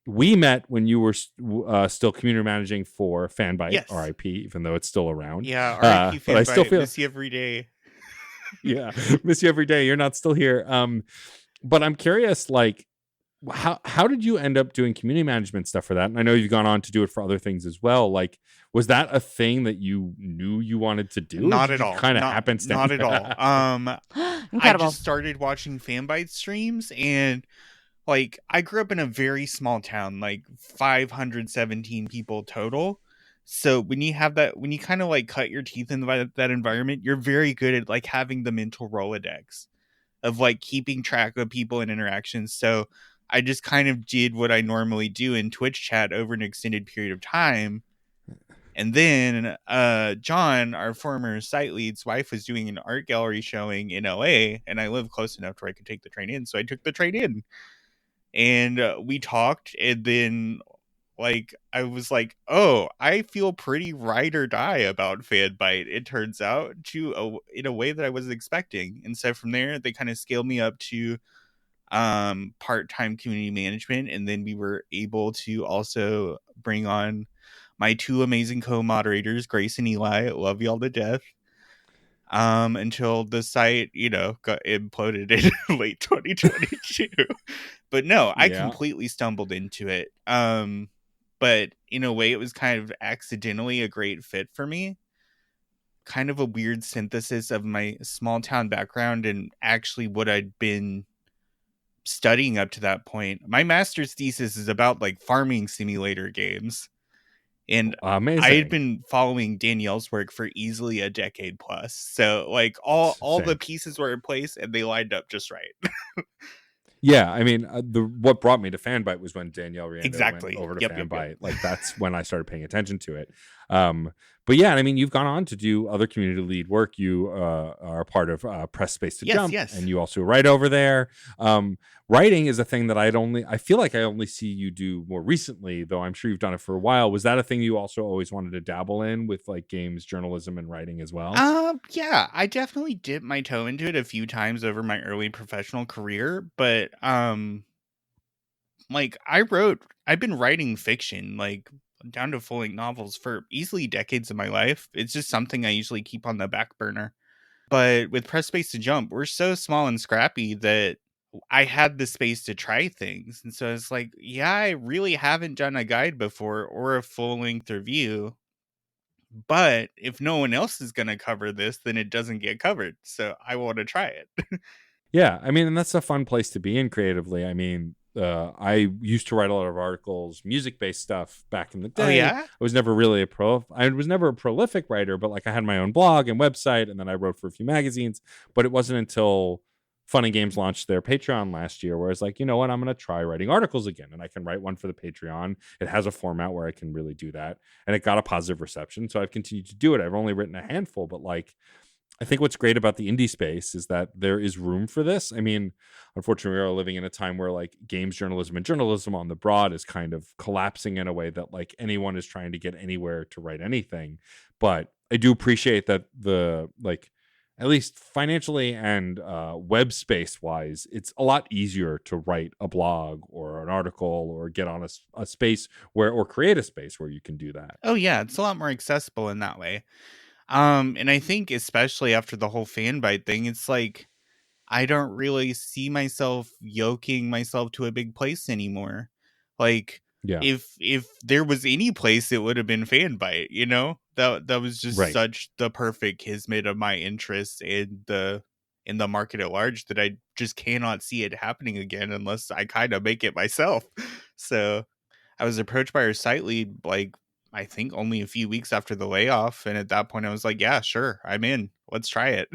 We met when you were still community managing for Fanbyte, yes. RIP, even though it's still around. Yeah, RIP Fanbyte. But I still feel miss you every day. Yeah, miss you every day. You're not still here. But I'm curious, like, how did you end up doing community management stuff for that? And I know you've gone on to do it for other things as well. Like, was that a thing that you knew you wanted to do? Not at all. Kind of happenstance. Not at all. Incredible. I just started watching Fanbyte streams, and like, I grew up in a very small town, like 517 people total. So when you have that, when you kind of like cut your teeth in that environment, you're very good at like having the mental Rolodex of like keeping track of people and interactions. So I just kind of did what I normally do in Twitch chat over an extended period of time. And then John, our former site lead's wife, was doing an art gallery showing in LA, and I live close enough where I could take the train in. So I took the train in, and we talked, and then like I was like, oh, I feel pretty ride or die about Fanbyte. It turns out in a way that I wasn't expecting. And so from there, they kind of scaled me up to part-time community management, and then we were able to also bring on my 2 amazing co-moderators, Grace and Eli. Love y'all to death. Until the site, got imploded in late 2022. But no, I completely stumbled into it. But in a way, it was kind of accidentally a great fit for me. Kind of a weird synthesis of my small town background and actually what I'd been studying up to that point. My master's thesis is about like farming simulator games. And amazing. I had been following Danielle's work for easily a decade plus. So like all the pieces were in place and they lined up just right. Yeah, I mean, what brought me to Fanbyte was when Danielle Riendo went over to Fanbyte. Yep. Like, that's when I started paying attention to it. But yeah, I mean, you've gone on to do other community lead work. You are part of Press Space to Jump, and you also write over there. Writing is a thing that I feel like I only see you do more recently, though I'm sure you've done it for a while. Was that a thing you also always wanted to dabble in with like games, journalism, and writing as well? Yeah, I definitely dipped my toe into it a few times over my early professional career, but like I've been writing fiction, like down to full length novels for easily decades of my life. It's just something I usually keep on the back burner. But with Press Space to Jump, we're so small and scrappy that I had the space to try things. And so it's like, yeah, I really haven't done a guide before or a full length review. But if no one else is going to cover this, then it doesn't get covered. So I want to try it. Yeah, I mean, and that's a fun place to be in creatively. I mean, I used to write a lot of articles, music-based stuff back in the day. Oh, yeah? I was never a prolific writer, but like I had my own blog and website, and then I wrote for a few magazines. But it wasn't until Fun and Games launched their Patreon last year where I was like, you know what, I'm going to try writing articles again, and I can write one for the Patreon. It has a format where I can really do that, and it got a positive reception. So I've continued to do it. I've only written a handful, but like, I think what's great about the indie space is that there is room for this. I mean, unfortunately, we are living in a time where like games journalism and journalism on the broad is kind of collapsing in a way that like anyone is trying to get anywhere to write anything. But I do appreciate that the like, at least financially and web space wise, it's a lot easier to write a blog or an article or get on a space where, or create a space where you can do that. Oh, yeah. It's a lot more accessible in that way. And I think especially after the whole fan bite thing, it's like I don't really see myself yoking myself to a big place anymore. Like, Yeah. if there was any place, it would have been fan bite. You know, that was just Right. such the perfect kismet of my interest in the market at large that I just cannot see it happening again unless I kind of make it myself. So I was approached by our site lead, like, I think only a few weeks after the layoff. And at that point I was like, yeah, sure, I'm in. Let's try it.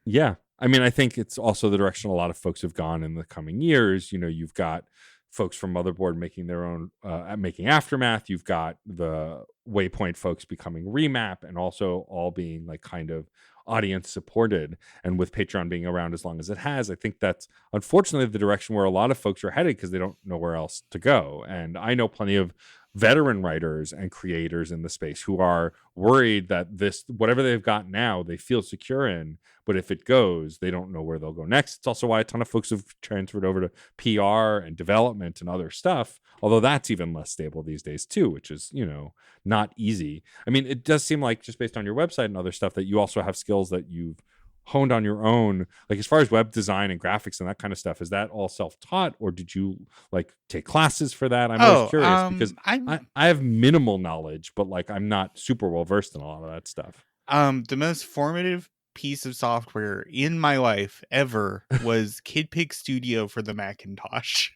Yeah. I mean, I think it's also the direction a lot of folks have gone in the coming years. You know, you've got folks from Motherboard making their own, making Aftermath. You've got the Waypoint folks becoming Remap, and also all being like kind of audience supported. And with Patreon being around as long as it has, I think that's unfortunately the direction where a lot of folks are headed because they don't know where else to go. And I know plenty of veteran writers and creators in the space who are worried that this, whatever they've got now, they feel secure in, but if it goes, they don't know where they'll go next. It's also why a ton of folks have transferred over to PR and development and other stuff, although that's even less stable these days too, which is, you know, not easy. I mean, it does seem like, just based on your website and other stuff, that you also have skills that you've honed on your own, like as far as web design and graphics and that kind of stuff. Is that all self-taught, or did you like take classes for that? I'm always curious because I have minimal knowledge, but like I'm not super well versed in a lot of that stuff. The most formative piece of software in my life ever was KidPix Studio for the Macintosh.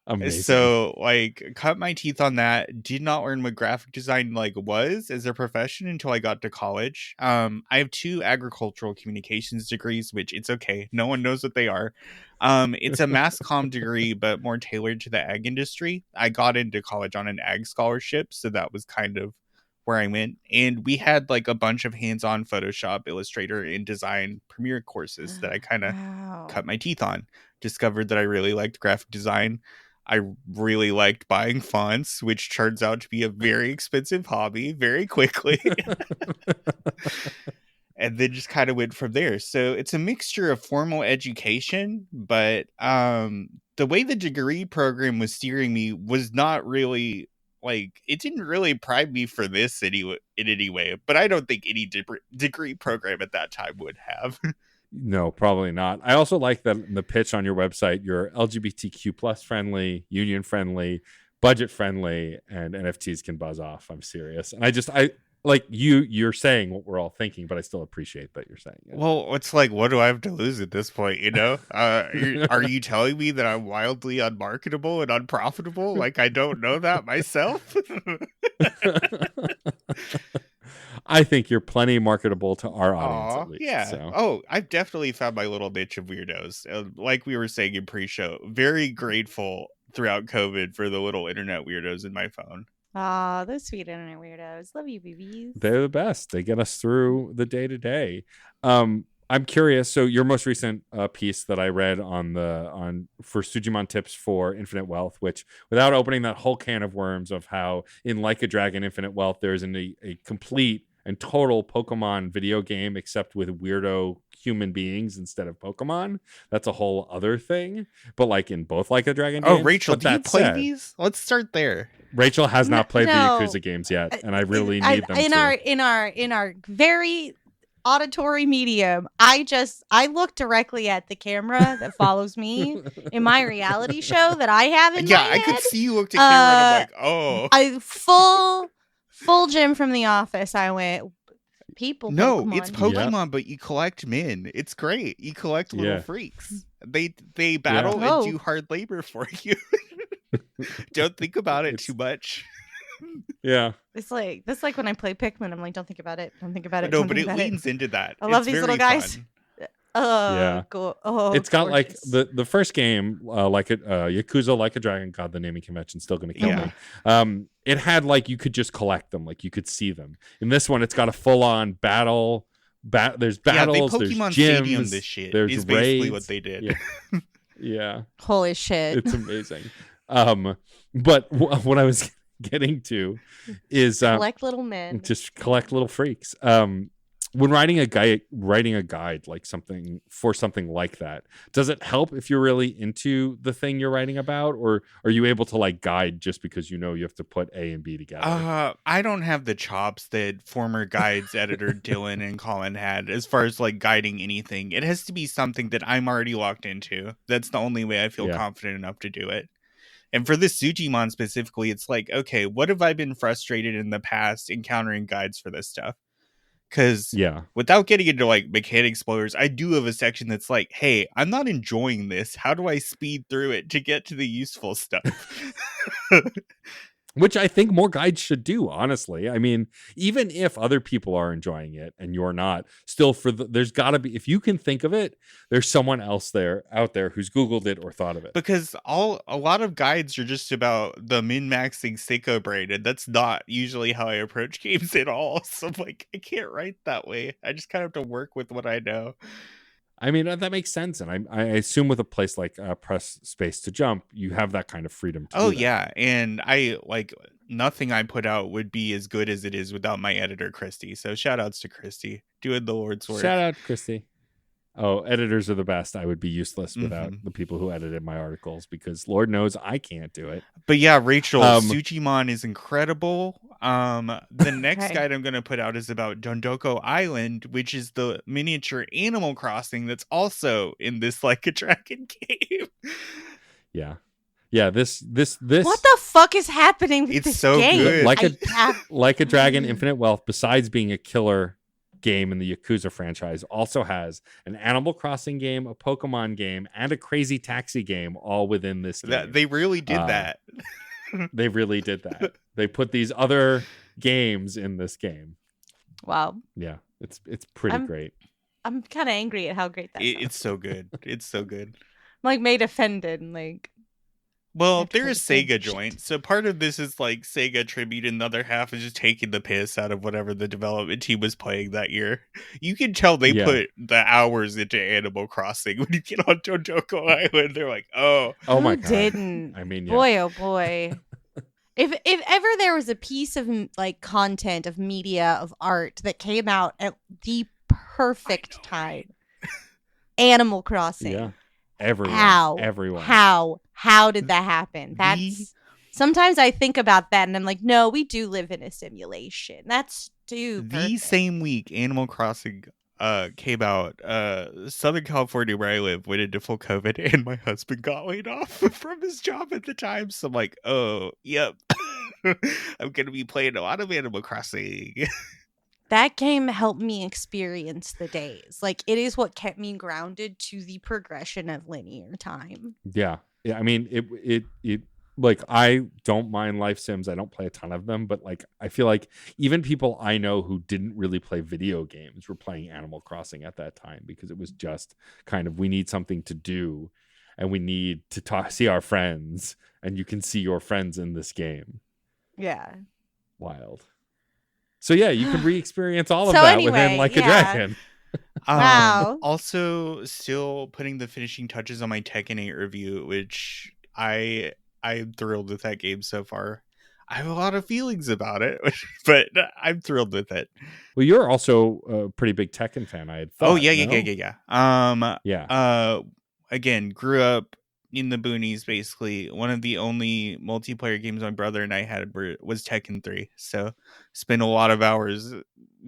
Amazing. So like cut my teeth on that. Did not learn what graphic design like was as a profession until I got to college. I have 2 agricultural communications degrees, which it's okay, no one knows what they are. It's a mass comm degree, but more tailored to the ag industry. I got into college on an ag scholarship, so that was kind of where I went. And we had like a bunch of hands-on Photoshop, Illustrator, and Design Premiere courses that I kind of cut my teeth on. Discovered that I really liked graphic design. I really liked buying fonts, which turns out to be a very expensive hobby very quickly. And then just kind of went from there. So it's a mixture of formal education, but the way the degree program was steering me was not really, like, it didn't really prime me for this in any way. But I don't think any degree program at that time would have. No, probably not. I also like that the pitch on your website, you're LGBTQ plus friendly, union friendly, budget friendly, and NFTs can buzz off. I'm serious. And I like you're saying what we're all thinking, but I still appreciate that you're saying it. Well, it's like, what do I have to lose at this point? You know, are you telling me that I'm wildly unmarketable and unprofitable? Like I don't know that myself. I think you're plenty marketable to our audience, at least. Yeah. So. Oh, I've definitely found my little niche of weirdos. Like we were saying in pre-show, very grateful throughout COVID for the little internet weirdos in my phone. Aw, those sweet internet weirdos. Love you, babies. They're the best. They get us through the day to day. I'm curious. So your most recent piece that I read for Sujimon Tips for Infinite Wealth, which, without opening that whole can of worms of how in Like a Dragon Infinite Wealth, there's a complete and total Pokemon video game, except with weirdo human beings instead of Pokemon. That's a whole other thing. But like in both Like a Dragon games. Oh, Rachel, do you play these? Let's start there. Rachel has not played the Yakuza games yet, and I really need them to. In our very auditory medium, I look directly at the camera that follows me in my reality show that I have in my head. I could see you looked at camera and I'm like, oh. I full Jim from The Office. I went, people. No, Pokemon. it's Pokemon, but you collect men. It's great. You collect little freaks. They battle and do hard labor for you. Don't think about it too much. Yeah. It's like when I play Pikmin, I'm like, don't think about it. Don't think about it. No, but it leans into that. I love these little guys. Yeah. Cool. Oh, it's got gorgeous. Like the first game, Yakuza Like a Dragon. God, the naming convention's still going to kill me. It had like you could just collect them, like you could see them. In this one, it's got a full on battle. There's battles. They Pokemon there's gyms, Stadium this shit. There's is basically raids. what they did. Yeah. Yeah. Holy shit! It's amazing. But what I was getting to is collect little men. Just collect little freaks. When writing a guide like something like that, does it help if you're really into the thing you're writing about, or are you able to like guide just because you know you have to put A and B together? I don't have the chops that former guides editor Dylan and Colin had as far as like guiding anything. It has to be something that I'm already locked into. That's the only way I feel confident enough to do it. And for this Sujimon specifically, it's like, okay, what have I been frustrated in the past encountering guides for this stuff? Because without getting into like mechanic spoilers, I do have a section that's like, hey, I'm not enjoying this. How do I speed through it to get to the useful stuff? Which I think more guides should do, honestly. I mean, even if other people are enjoying it and you're not, still there's got to be, if you can think of it, there's someone else out there who's Googled it or thought of it. Because a lot of guides are just about the min-maxing Seiko brain, and that's not usually how I approach games at all. So I'm like, I can't write that way. I just kind of have to work with what I know. I mean, that makes sense. And I assume with a place like Press Space to Jump, you have that kind of freedom to do that. Yeah. And I like nothing I put out would be as good as it is without my editor, Christy. So shout outs to Christy doing the Lord's work. Shout out, Christy. Oh, editors are the best. I would be useless without the people who edited my articles because Lord knows I can't do it. But yeah, Rachel, Sujimon is incredible. The next guide I'm going to put out is about Dondoko Island, which is the miniature Animal Crossing that's also in this Like a Dragon game. Yeah. Yeah, this what the fuck is happening with this so game? Good. Like a Dragon Infinite Wealth, besides being a killer game in the Yakuza franchise, also has an Animal Crossing game, a Pokemon game, and a Crazy Taxi game all within this game. They really did that. They really did that. They put these other games in this game. Wow. Yeah, it's pretty great. I'm kind of angry at how great that is. It's so good. It's so good. I'm like made offended and like. Well, there is Sega joint, so part of this is like Sega tribute, and the other half is just taking the piss out of whatever the development team was playing that year. You can tell they put the hours into Animal Crossing when you get on Dondoko Island. They're like, oh my god, didn't? I mean, boy, oh boy. If ever there was a piece of like content, of media, of art that came out at the perfect time, Animal Crossing. Yeah, everyone. How did that happen? That's sometimes I think about that and I'm like, no, we do live in a simulation. That's too perfect. The same week Animal Crossing came out, Southern California where I live went into full COVID and my husband got laid off from his job at the time. So I'm like, oh, yep. I'm going to be playing a lot of Animal Crossing. That game helped me experience the days. Like, it is what kept me grounded to the progression of linear time. Yeah. Yeah, I mean, it like, I don't mind life sims. I don't play a ton of them, but like, I feel like even people I know who didn't really play video games were playing Animal Crossing at that time because it was just kind of, we need something to do and we need to see our friends, and you can see your friends in this game. Yeah. Wild. So yeah, you can re-experience all of that within Like a Dragon. Wow. Also, still putting the finishing touches on my Tekken 8 review, which I'm thrilled with that game so far. I have a lot of feelings about it, but I'm thrilled with it. Well, you're also a pretty big Tekken fan, I had thought. Oh yeah. Yeah. Again, grew up in the boonies. Basically, one of the only multiplayer games my brother and I had was Tekken 3. So, spent a lot of hours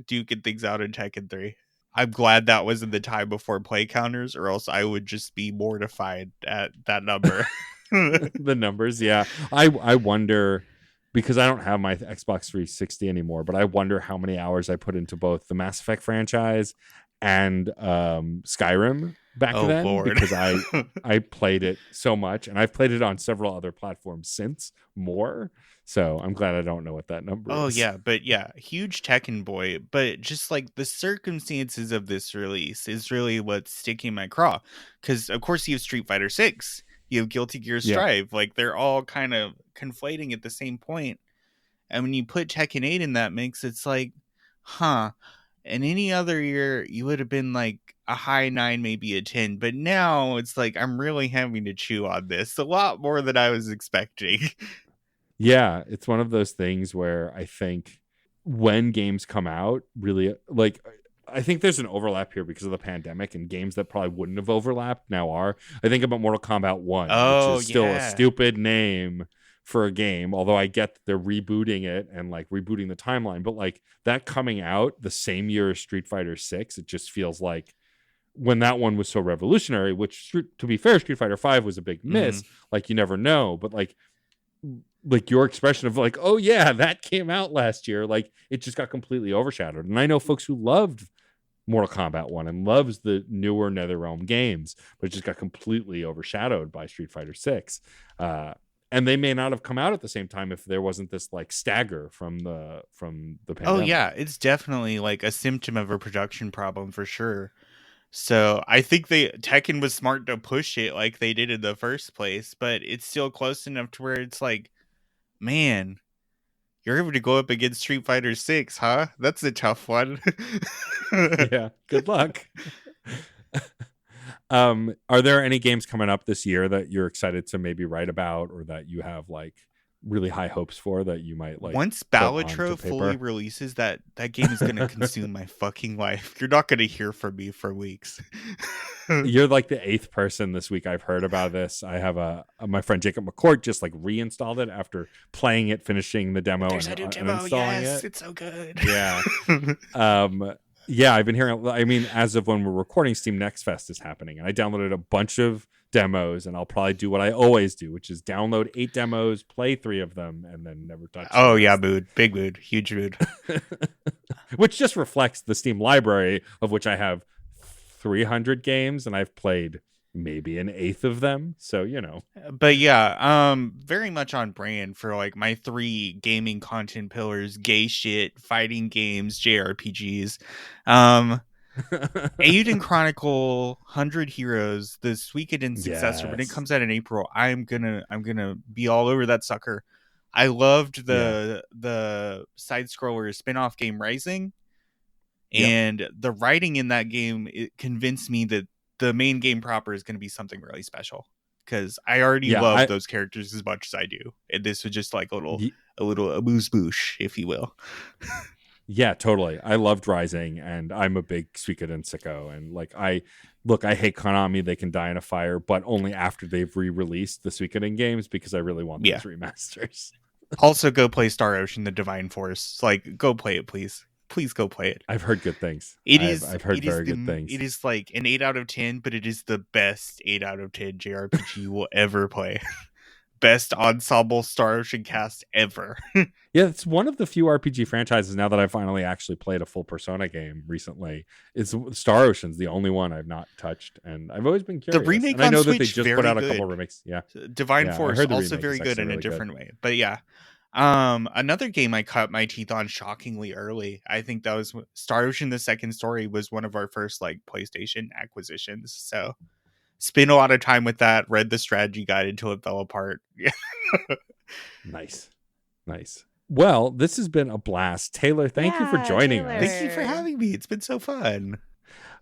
duking things out in Tekken 3. I'm glad that wasn't the time before play counters, or else I would just be mortified at that number. The numbers, yeah. I wonder, because I don't have my Xbox 360 anymore, but I wonder how many hours I put into both the Mass Effect franchise and Skyrim back then. Lord. Because I played it so much, and I've played it on several other platforms since more. So I'm glad I don't know what that number is. Oh yeah, but yeah, huge Tekken boy. But just like the circumstances of this release is really what's sticking my craw. Because of course you have Street Fighter 6, you have Guilty Gear Strive. Yeah. Like they're all kind of conflating at the same point. And when you put Tekken 8 in that mix, it's like, huh. In any other year, you would have been like a high 9, maybe a 10. But now it's like I'm really having to chew on this a lot more than I was expecting. Yeah, it's one of those things where I think when games come out, really, like, I think there's an overlap here because of the pandemic, and games that probably wouldn't have overlapped now are. I think about Mortal Kombat 1, which is still a stupid name for a game, although I get that they're rebooting it and like rebooting the timeline. But like that coming out the same year as Street Fighter 6, it just feels like when that one was so revolutionary, which to be fair, Street Fighter 5 was a big miss. Like you never know, but like your expression of like, oh yeah, that came out last year, like it just got completely overshadowed. And I know folks who loved Mortal Kombat 1 and loves the newer NetherRealm games, but it just got completely overshadowed by Street Fighter 6. And they may not have come out at the same time if there wasn't this like stagger from the pandemic. Oh yeah, it's definitely like a symptom of a production problem for sure. So I think Tekken was smart to push it like they did in the first place, but it's still close enough to where it's like, man, you're able to go up against Street Fighter 6, huh? That's a tough one. Yeah, good luck. Are there any games coming up this year that you're excited to maybe write about, or that you have like really high hopes for that you might like? Once Balatro fully releases, that game is going to consume my fucking life. You're not going to hear from me for weeks. You're like the 8th person this week I've heard about this. I have my friend Jacob McCourt just like reinstalled it after playing it, finishing the demo, and installing it. It's so good. Yeah. Yeah, I've been hearing. I mean, as of when we're recording, Steam Next Fest is happening, and I downloaded a bunch of demos, and I'll probably do what I always do, which is download 8 demos, play 3 of them, and then never touch them. Oh yeah, mood, big mood, huge mood. Which just reflects the Steam library, of which I have 300 games, and I've played maybe an 1/8 of them, so you know. But yeah, very much on brand for like my 3 gaming content pillars: gay shit, fighting games, JRPGs. Aiden Chronicle 100 Heroes, the Suikoden successor, when it comes out in April, I'm gonna be all over that sucker. I loved the side scroller spin-off game Rising, and the writing in that game, it convinced me that the main game proper is going to be something really special, because I already love those characters as much as I do, and this was just like a little amuse-bouche, if you will. Yeah, totally. I loved Rising, and I'm a big Suikoden sicko, and like I hate Konami. They can die in a fire, but only after they've re-released the Suikoden games, because I really want those remasters. Also, go play Star Ocean: The Divine Force. Like, go play it, please. Please go play it. I've heard good things. I've heard very good things. It is like an 8 out of 10, but it is the best 8 out of 10 JRPG you will ever play. Best ensemble Star Ocean cast ever. Yeah, it's one of the few RPG franchises now that I finally actually played a full Persona game recently. It's Star Ocean's the only one I've not touched, and I've always been curious. The remake and on I know Switch, that they just put out a couple remakes. Yeah, Divine Force also very good in a different way. But yeah. Another game I cut my teeth on shockingly early. I think that was Star Ocean: The Second Story was one of our first like PlayStation acquisitions. So spent a lot of time with that, read the strategy guide until it fell apart. Nice. Well, this has been a blast. Taylor, thank you for joining us. Thank you for having me. It's been so fun.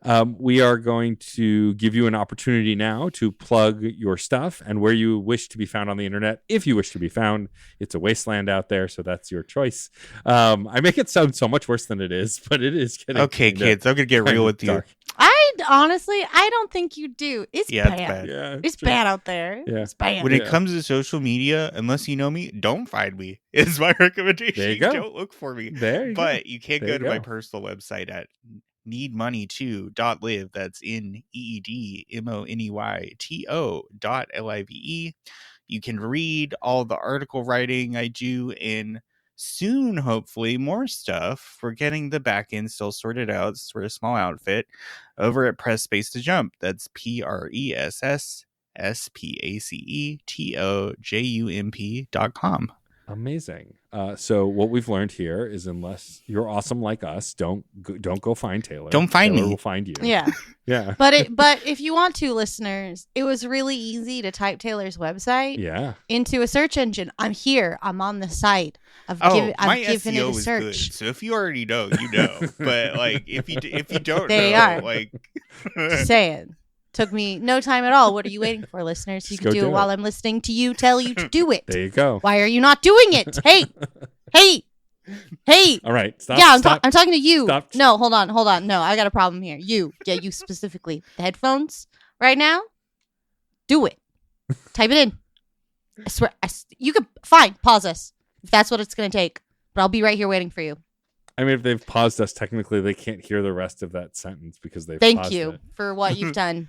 We are going to give you an opportunity now to plug your stuff and where you wish to be found on the internet. If you wish to be found, it's a wasteland out there, so that's your choice. I make it sound so much worse than it is, but it is getting okay, kids. I'm gonna get real with you. I don't think you do. It's bad. It's bad. Yeah, it's bad out there. Yeah. It's bad. When it comes to social media, unless you know me, don't find me. Is my recommendation. There you go. Don't look for me. There you but go. you can go to my personal website at needmoney2.live. That's needmoneyto.live. You can read all the article writing I do, and soon, hopefully, more stuff. We're getting the back end still sorted out. We're a small outfit over at Press Space to Jump. That's PRESSSPACETOJUMP.com. Amazing. So what we've learned here is, unless you're awesome like us, don't go find Taylor. Don't find Taylor me. Will find you. Yeah. Yeah. But if you want to, listeners, it was really easy to type Taylor's website into a search engine. I'm here. I'm on the site. I've given SEO it a search. Is good. So if you already know, you know. But like if you don't There know, you are. like Just saying. Took me no time at all. What are you waiting for, listeners? You Just can go do do it while I'm listening to you tell you to do it. There you go. Why are you not doing it? Hey. All right. Stop. Yeah, stop. I'm talking to you. Stop. No, hold on. No, I got a problem here. You specifically. The headphones right now. Do it. Type it in. I swear. You could fine. Pause us if that's what it's gonna take. But I'll be right here waiting for you. I mean, if they've paused us, technically they can't hear the rest of that sentence because they've Thank paused you it. for what you've done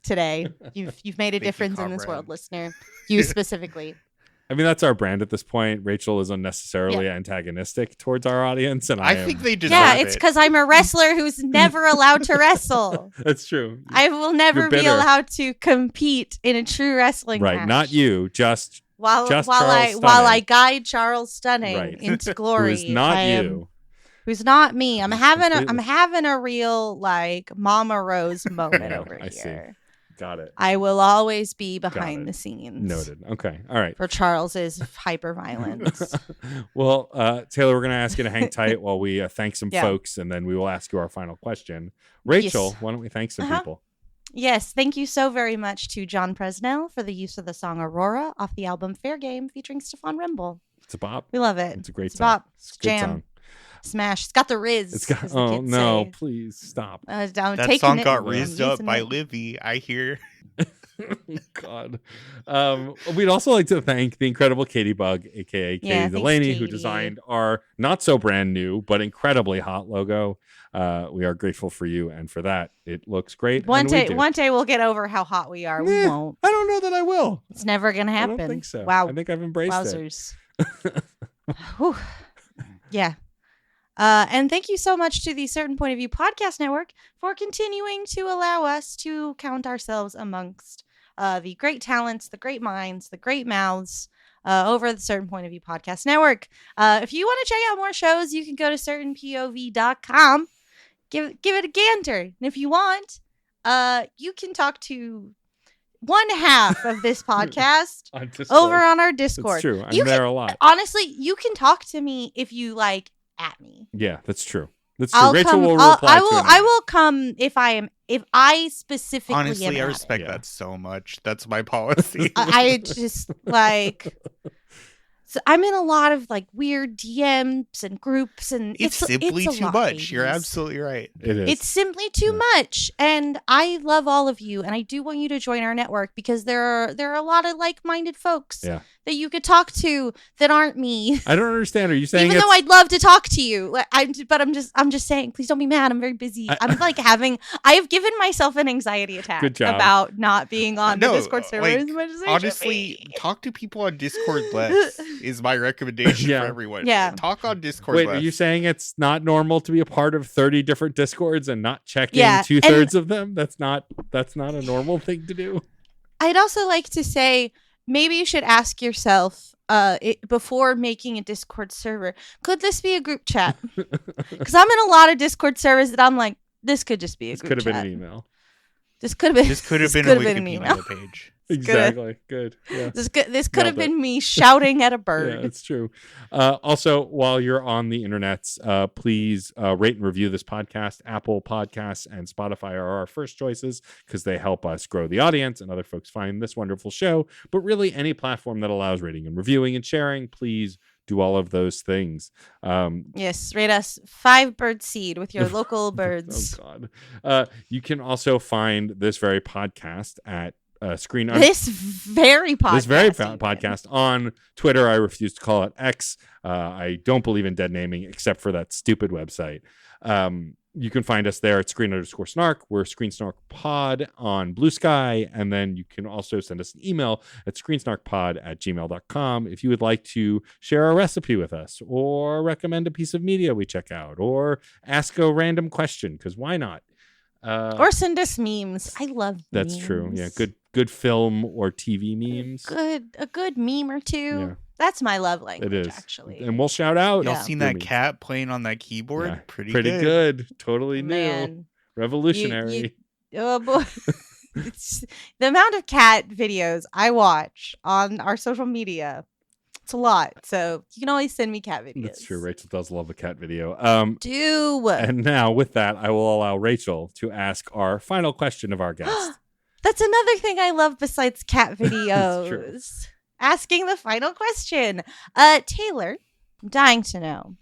today. You've made a difference in this world, listener. You specifically. I mean, that's our brand at this point. Rachel is unnecessarily antagonistic towards our audience, and I think they deserve Yeah, it's because I'm a wrestler who's never allowed to wrestle. That's true. I will never be allowed to compete in a true wrestling match. Right, not you, just while Charles I guide Charles Stunning into glory. Who's not you. Who's not me. I'm having a real like Mama Rose moment over here. See. Got it. I will always be behind the scenes. Noted. Okay. All right. For Charles's hyperviolence. Well, Taylor, we're going to ask you to hang tight while we thank some folks, and then we will ask you our final question. Rachel, why don't we thank some people? Yes, thank you so very much to John Presnell for the use of the song Aurora off the album Fair Game featuring Stefan Rimble. It's a bop. We love it. It's a great song. Bop. It's a jam. Song. Smash. It's got the Riz. It's got, oh no, please stop. That song got rizzed up by Livy, I hear. God. We'd also like to thank the incredible Katie Bug, aka Katie Delaney, who designed our not so brand new but incredibly hot logo. We are grateful for you, and for that, it looks great. One day we'll get over how hot we are. We won't. I don't know that I will. It's never gonna happen. I don't think so. Wow. I think I've embraced Wowzers. It. Yeah. And thank you so much to the Certain Point of View Podcast Network for continuing to allow us to count ourselves amongst the great talents, the great minds, the great mouths over the Certain Point of View Podcast Network. If you want to check out more shows, you can go to certainpov.com. Give it a gander. And if you want, you can talk to one half of this podcast over on our Discord. That's true. I'm there a lot. Honestly, you can talk to me if you like at me. Yeah, that's true. That's true. Rachel will reply. I will come if I specifically. Honestly, I respect that so much. That's my policy. I just like. So I'm in a lot of like weird DMs and groups, and it's simply too much. Ladies. You're absolutely right. It is. It's simply too much, and I love all of you, and I do want you to join our network because there are a lot of like-minded folks that you could talk to that aren't me. I don't understand. Are you saying even though I'd love to talk to you, I'm just saying, please don't be mad. I'm very busy. I have given myself an anxiety attack about not being on the Discord server as much as I honestly, should be. Talk to people on Discord less. Is my recommendation for everyone. Yeah. Talk on Discord. Wait, less. are you saying it's not normal to be a part of 30 different Discords and not check in 2/3 of them? That's not a normal thing to do. I'd also like to say maybe you should ask yourself before making a Discord server, could this be a group chat? Because I'm in a lot of Discord servers that I'm like, this could just be a group chat. This could have been an email. This could have been a Wikipedia page. Exactly. Good. Yeah. This could have been me shouting at a bird. Yeah, it's true. Also, while you're on the internets, please rate and review this podcast. Apple Podcasts and Spotify are our first choices because they help us grow the audience and other folks find this wonderful show. But really, any platform that allows rating and reviewing and sharing, please do all of those things. Yes, rate us 5 bird seed with your local birds. Oh, God. You can also find this very podcast at This very podcast on Twitter. I refuse to call it X. I don't believe in dead naming except for that stupid website. You can find us there at @screen_snark. We're Screen Snark Pod on Blue Sky. And then you can also send us an email at screensnarkpod@gmail.com if you would like to share a recipe with us or recommend a piece of media we check out or ask a random question, because why not? Or send us memes. I love that's memes. True. Yeah, good film or TV memes. A good meme or two. Yeah. That's my love language, it is. Actually. And we'll shout out. Y'all seen that cat playing on that keyboard? Yeah. Pretty good. Totally Man. new. Revolutionary. Oh boy. It's the amount of cat videos I watch on our social media. It's a lot. So you can always send me cat videos. That's true. Rachel does love a cat video. And now with that, I will allow Rachel to ask our final question of our guest. That's another thing I love besides cat That's videos. Asking the final question. Taylor, I'm dying to know.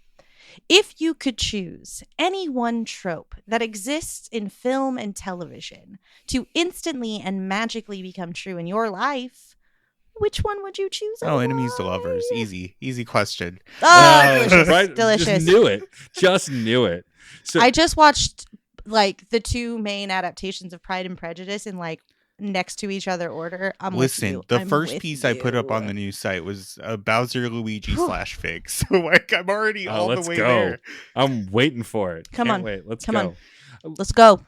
If you could choose any one trope that exists in film and television to instantly and magically become true in your life, which one would you choose? Enemies to lovers. Easy question. Oh, delicious. Right? Delicious. Just knew it. So I just watched like the 2 main adaptations of Pride and Prejudice in like next to each other order. Listen, the first piece I put up on the news site was a Bowser Luigi /fic. So like I'm already all the way there. I'm waiting for it. Come Can't on. wait. Let's Come go. on. Let's go.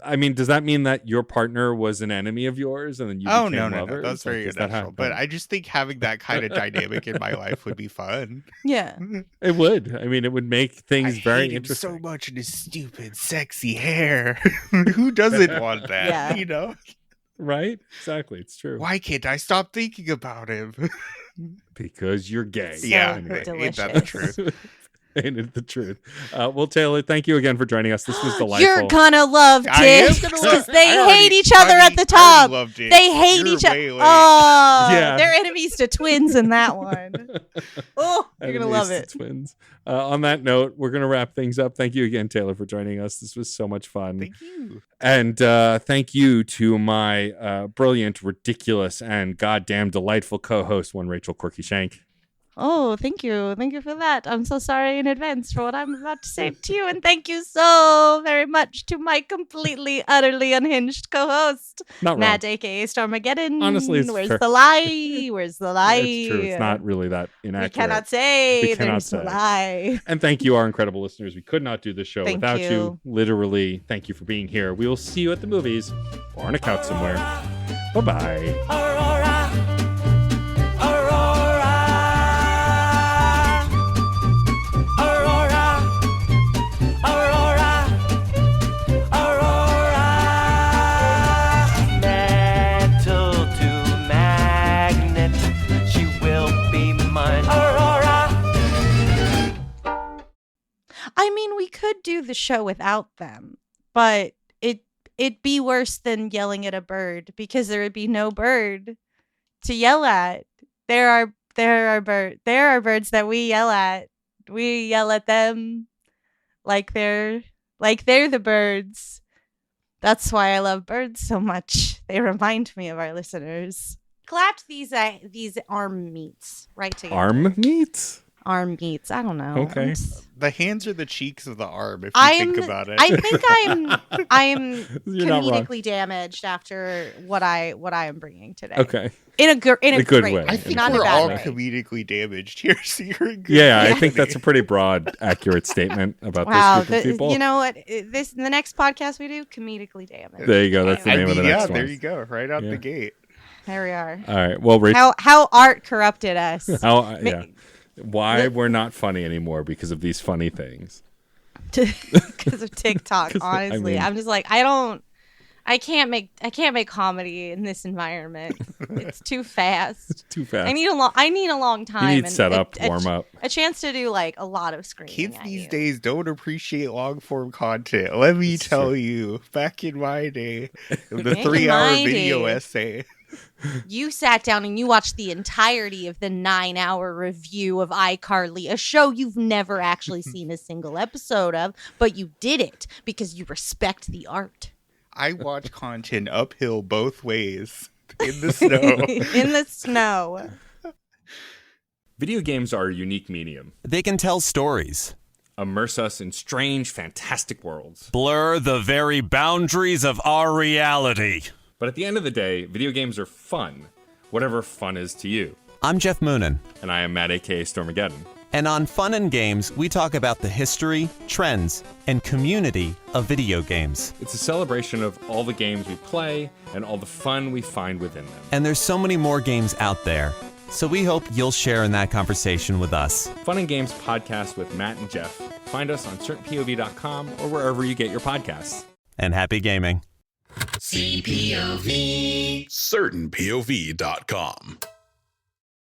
I mean, does that mean that your partner was an enemy of yours and then you became lovers? No. That's very unnatural. But I just think having that kind of dynamic in my life would be fun. Yeah. It would. I mean, it would make things very hate him interesting. so much in his stupid, sexy hair. Who doesn't want that? Yeah. You know? Right? Exactly. It's true. Why can't I stop thinking about him? Because you're gay. So yeah. delicious. Ain't that the truth? Ain't it the truth? Well, Taylor, thank you again for joining us. This was delightful. You're gonna love I am dicks gonna because love- they I already- hate each other I at mean, the I top. love dicks. They hate You're each other. way late. Oh, Yeah. they're enemies to twins in that one. Oh, you're gonna love Enemies it. to Twins. On that note, we're gonna wrap things up. Thank you again, Taylor, for joining us. This was so much fun. Thank you. And thank you to my brilliant, ridiculous, and goddamn delightful co-host, one Rachel Quirky Shank. Oh, thank you. Thank you for that. I'm so sorry in advance for what I'm about to say to you. And thank you so very much to my completely, utterly unhinged co-host, Not wrong. Matt, a.k.a. Stormageddon. Honestly, it's Where's fair. the lie? Where's the lie? It's true. It's not really that We inaccurate. cannot say We cannot there's say. a lie. And thank you, our incredible listeners. We could not do this show Thank without you. you. Literally, thank you for being here. We will see you at the movies or on a couch somewhere. Bye-bye. Aurora, Aurora, Aurora, Aurora, Aurora. Metal to magnet, she will be mine. Aurora. I mean, we could do the show without them, but it'd be worse than yelling at a bird because there would be no bird to yell at. There are birds that we yell at. We yell at them like they're the birds. That's why I love birds so much. They remind me of our listeners. Clapped these arm meats right together. Arm meat? Arm meats. I don't know. Okay. The hands are the cheeks of the arm, if you think about it. I think I'm You're not wrong. comedically damaged after what I am bringing today. Okay. In a good good way. I think not in a we're bad all way. comedically damaged here, so you're in good Yeah, I company. think that's a pretty broad, accurate statement about Wow, this group of people. you know what? The next podcast we do, comedically damaged. There you go. That's the I name mean, of the next there one. you go, right out Yeah. the gate. There we are. All right. Well, Rachel, How art corrupted us. why we're not funny anymore because of these funny things. Because of TikTok. 'Cause, I Honestly, mean- I'm just like I don't I can't make comedy in this environment. It's too fast. Too fast. I need a long time. You need setup, warm up. A chance to do like a lot of screaming. Kids these days don't appreciate long form content. Let me tell you, back in my day, the 3-hour video essay. You sat down and you watched the entirety of the 9-hour review of iCarly, a show you've never actually seen a single episode of, but you did it because you respect the art. I watch content uphill both ways in the snow. In the snow. Video games are a unique medium. They can tell stories, Immerse us in strange, fantastic worlds. blur the very boundaries of our reality. But at the end of the day, video games are fun, whatever fun is to you. I'm Jeff Moonen, And I am Matt, a.k.a. Stormageddon. and on Fun and Games, we talk about the history, trends, and community of video games. It's a celebration of all the games we play and all the fun we find within them. And there's so many more games out there, so we hope you'll share in that conversation with us. Fun and Games podcast with Matt and Jeff. Find us on certainpov.com or wherever you get your podcasts. And happy gaming. CPOV. CertainPOV.com.